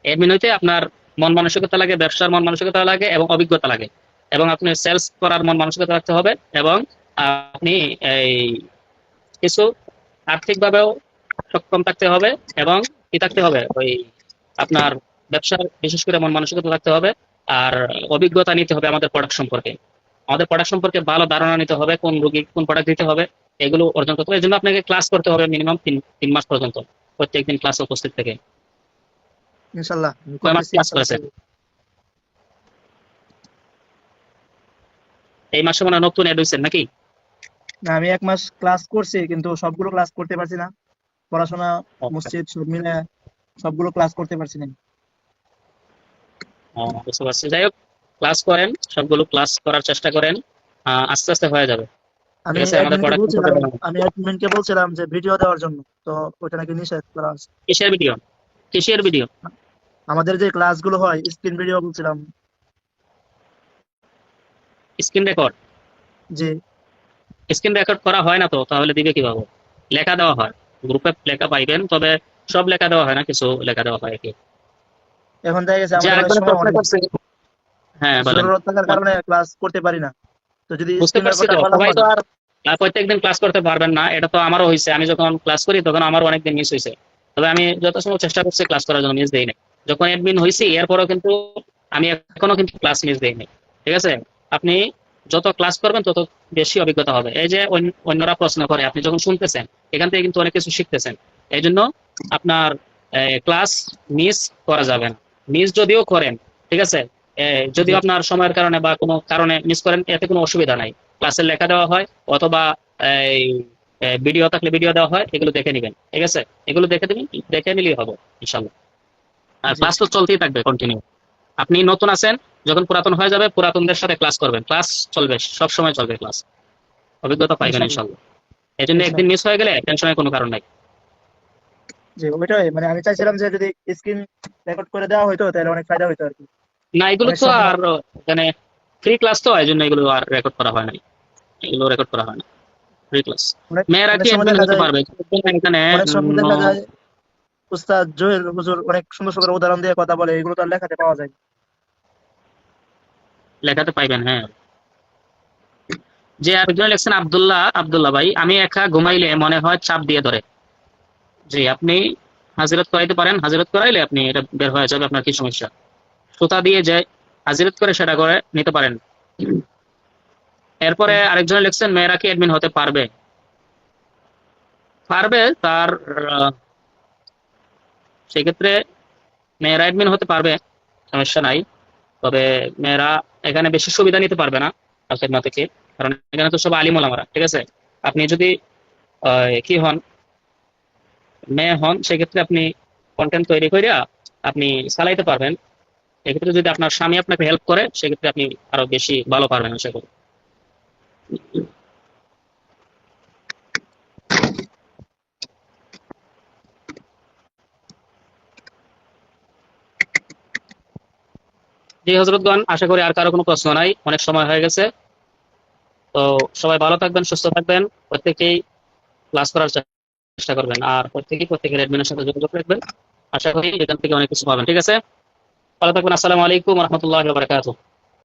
অ্যাডমিন হইতে আপনার মন মানসিকতা লাগে, ব্যবসার মন মানসিকতা লাগে এবং অভিজ্ঞতা লাগে, এবং আপনি সেলস করার মন মানসিকতা রাখতে হবে, এবং আপনি এই কিছু আর্থিকভাবেও সক্ষম থাকতে হবে, এবং কি থাকতে হবে, ওই আপনার ব্যবসার বিশেষ করে মন মানসিকতা থাকতে হবে। আর অভিজ্ঞতা নিতে হবে আমাদের প্রোডাক্ট সম্পর্কে, আমাদের প্রোডাক্ট সম্পর্কে ভালো ধারণা নিতে হবে, কোন রোগী কোন প্রোডাক্ট দিতে হবে এগুলো অর্জন করতে হবে। এই জন্য আপনাকে ক্লাস করতে হবে মিনিমাম 3 মাস পর্যন্ত, প্রত্যেকদিন ক্লাসে উপস্থিত থেকে। ইনশাআল্লাহ আমি কয় মাস করতেছি ক্লাস ইনশাআল্লাহ। করেছেন? এই মাসে মনে হয় নতুন এড হয়েছেন নাকি? না, আমি 1 মাস ক্লাস করছি কিন্তু সবগুলো ক্লাস করতে পারছি না। পড়াশোনা, আচ্ছা, মসজিদ সব মিলে সবগুলো ক্লাস করতে পারছি না। বুঝতে পারছি। যাই হোক, ক্লাস করেন, সবগুলো ক্লাস করার চেষ্টা করেন, আস্তে আস্তে হয়ে যাবে। আমি ঠিক আছে, আমাদের অ্যাডমিনকে প্রোডাক্ট বলছিলাম সম্পর্কে আমি অ্যাডমিনকে বলছিলাম যে ভিডিও দেওয়ার জন্য, তো ওইটা নাকি নিষেধ করা আছে। কিসের ভিডিও? কিসের ভিডিও? আমাদের যে ক্লাসগুলো হয় স্ক্রিন ভিডিও বলছিলাম। Screen record? যে স্ক্রিন রেকর্ড করা হয় না তো, তাহলে দিবে কিভাবে? লেখা দেওয়া হয়, গ্রুপে লেখা পাইবেন, তবে সব লেখা দেওয়া হয় না, কিছু লেখা দেওয়া হয় আর কি। এখন দেখা গেছে যে আমাদের অনেক আরেকজনের সময় প্রশ্ন করছে, হ্যাঁ বলেন। জরুরত থাকার কারণে ক্লাস করতে পারি না। তো যদি বুঝতে স্ক্রিন পারছি রেকর্ডটা তো, করা সবাই হয়। তো আর প্রত্যেকদিন ক্লাস করতে পারবেন না, এটা তো আমারও হয়েছে। আমি যখন ক্লাস করি তখন আমারও অনেকদিন মিস হয়েছে, তবে আমি যথাসম্ভব চেষ্টা করছি ক্লাস করার জন্য, মিস দেই নাই। যখন অ্যাডমিন হয়েছি এরপরেও কিন্তু আমি এখনো কিন্তু ক্লাস মিস দেই নাই। ঠিক আছে, আপনি যত ক্লাস করবেন তত বেশি অভিজ্ঞতা হবে। এই যে অন্যরা প্রশ্ন করে, আপনি যখন শুনতেছেন এখান থেকে কিন্তু অনেক কিছু শিখতেছেন। এই জন্য আপনার ক্লাস মিস করা যাবে না। মিস যদিও করেন, ঠিক আছে, যদিও আপনার সময়ের কারণে বা কোনো কারণে মিস করেন, এতে কোনো অসুবিধা নাই। ক্লাসে লেখা দেওয়া হয় অথবা এই ভিডিও থাকলে ভিডিও দেওয়া হয়, এগুলো দেখে নিবেন। ঠিক আছে, এগুলো দেখে দিবেন, দেখে নিলেই হবে ইনশাল্লাহ। আর জি ক্লাস তো চলতেই থাকবে কন্টিনিউ। আপনি নতুন আছেন, যখন পুরাতন হয়ে যাবে পুরাতনদের সাথে ক্লাস করবেন, ক্লাস চলবে, সব সময় চলবে ক্লাস, অভিজ্ঞতা পাইবেন ইনশাআল্লাহ ইনশাল্লাহ। এই জন্য একদিন ইনশাআল্লাহ। মিস হয়ে গেলে টেনশনের কোনো কারণ নাই। জি ওইটাই, মানে আমি চাইছিলাম যে যদি স্ক্রিন রেকর্ড করে দেওয়া হতো তাহলে অনেক ফায়দা হতো আর কি। না, এগুলো অনেক তো সময় আর এখানে ফ্রি ক্লাস তো, এই জন্য এগুলো আর রেকর্ড করা হয় না, এগুলো রেকর্ড করা হয় না, ফ্রি ক্লাস। অনেক মেয়েরা অনেক কি সময় অ্যাডমিন দেখা হতে যায় পারবে? এখানে অনেক সময় দেখা যায় উস্তাদ জহির হুজুর অনেক সুন্দর সুন্দর উদাহরণ দিয়ে কথা বলে, এগুলো তো আর লেখাতে পাওয়া যায় না। লেখাতে পাইবেন, হ্যাঁ। যে আরেকজন লিখছেন আব্দুল্লাহ, আব্দুল্লাহ ভাই, আমি একা ঘুমাইলে মনে হয় চাপ দিয়ে ধরে। জি, আপনি হাজিরত করাইতে পারেন, হাজিরত করাইলে আপনি এটা বের হয়ে যাবে, আপনার কি সমস্যা। সুতা দিয়ে যে হাজিরত করে সেটা করে নিতে পারেন। এরপরে আরেকজন লিখছেন মেয়েরা কি অ্যাডমিন হতে পারবে? পারবে, তার সেক্ষেত্রে মেয়েরা অ্যাডমিন হতে পারবে, সমস্যা নাই। তবে মেয়েরা এখানে বেশি সুবিধা নিতে পারবে না আলখেদমা থেকে, কারণ এখানে তো সব আলিম ওলামারা। ঠিক আছে, আপনি যদি কি হন, মেয়ে হন, সেক্ষেত্রে আপনি কন্টেন্ট তৈরি করে আপনি চালাইতে পারবেন। এক্ষেত্রে যদি আপনার স্বামী আপনাকে হেল্প করে সেক্ষেত্রে আপনি আরো বেশি ভালো পারবেন আশা করি। জি হজরতগণ, আশা করি আর কারো কোনো প্রশ্ন নাই, অনেক সময় হয়ে গেছে। তো সবাই ভালো থাকবেন, সুস্থ থাকবেন, প্রত্যেকেই ক্লাস করার চেষ্টা করবেন, আর প্রত্যেকের অ্যাডমিনের সাথে যোগাযোগ রাখবেন। আশা করি এখান থেকে অনেক কিছু পাবেন। ঠিক আছে, ভালো থাকবেন। আসসালামু আলাইকুম রহমতুল্লাহ বারাকাতুহু।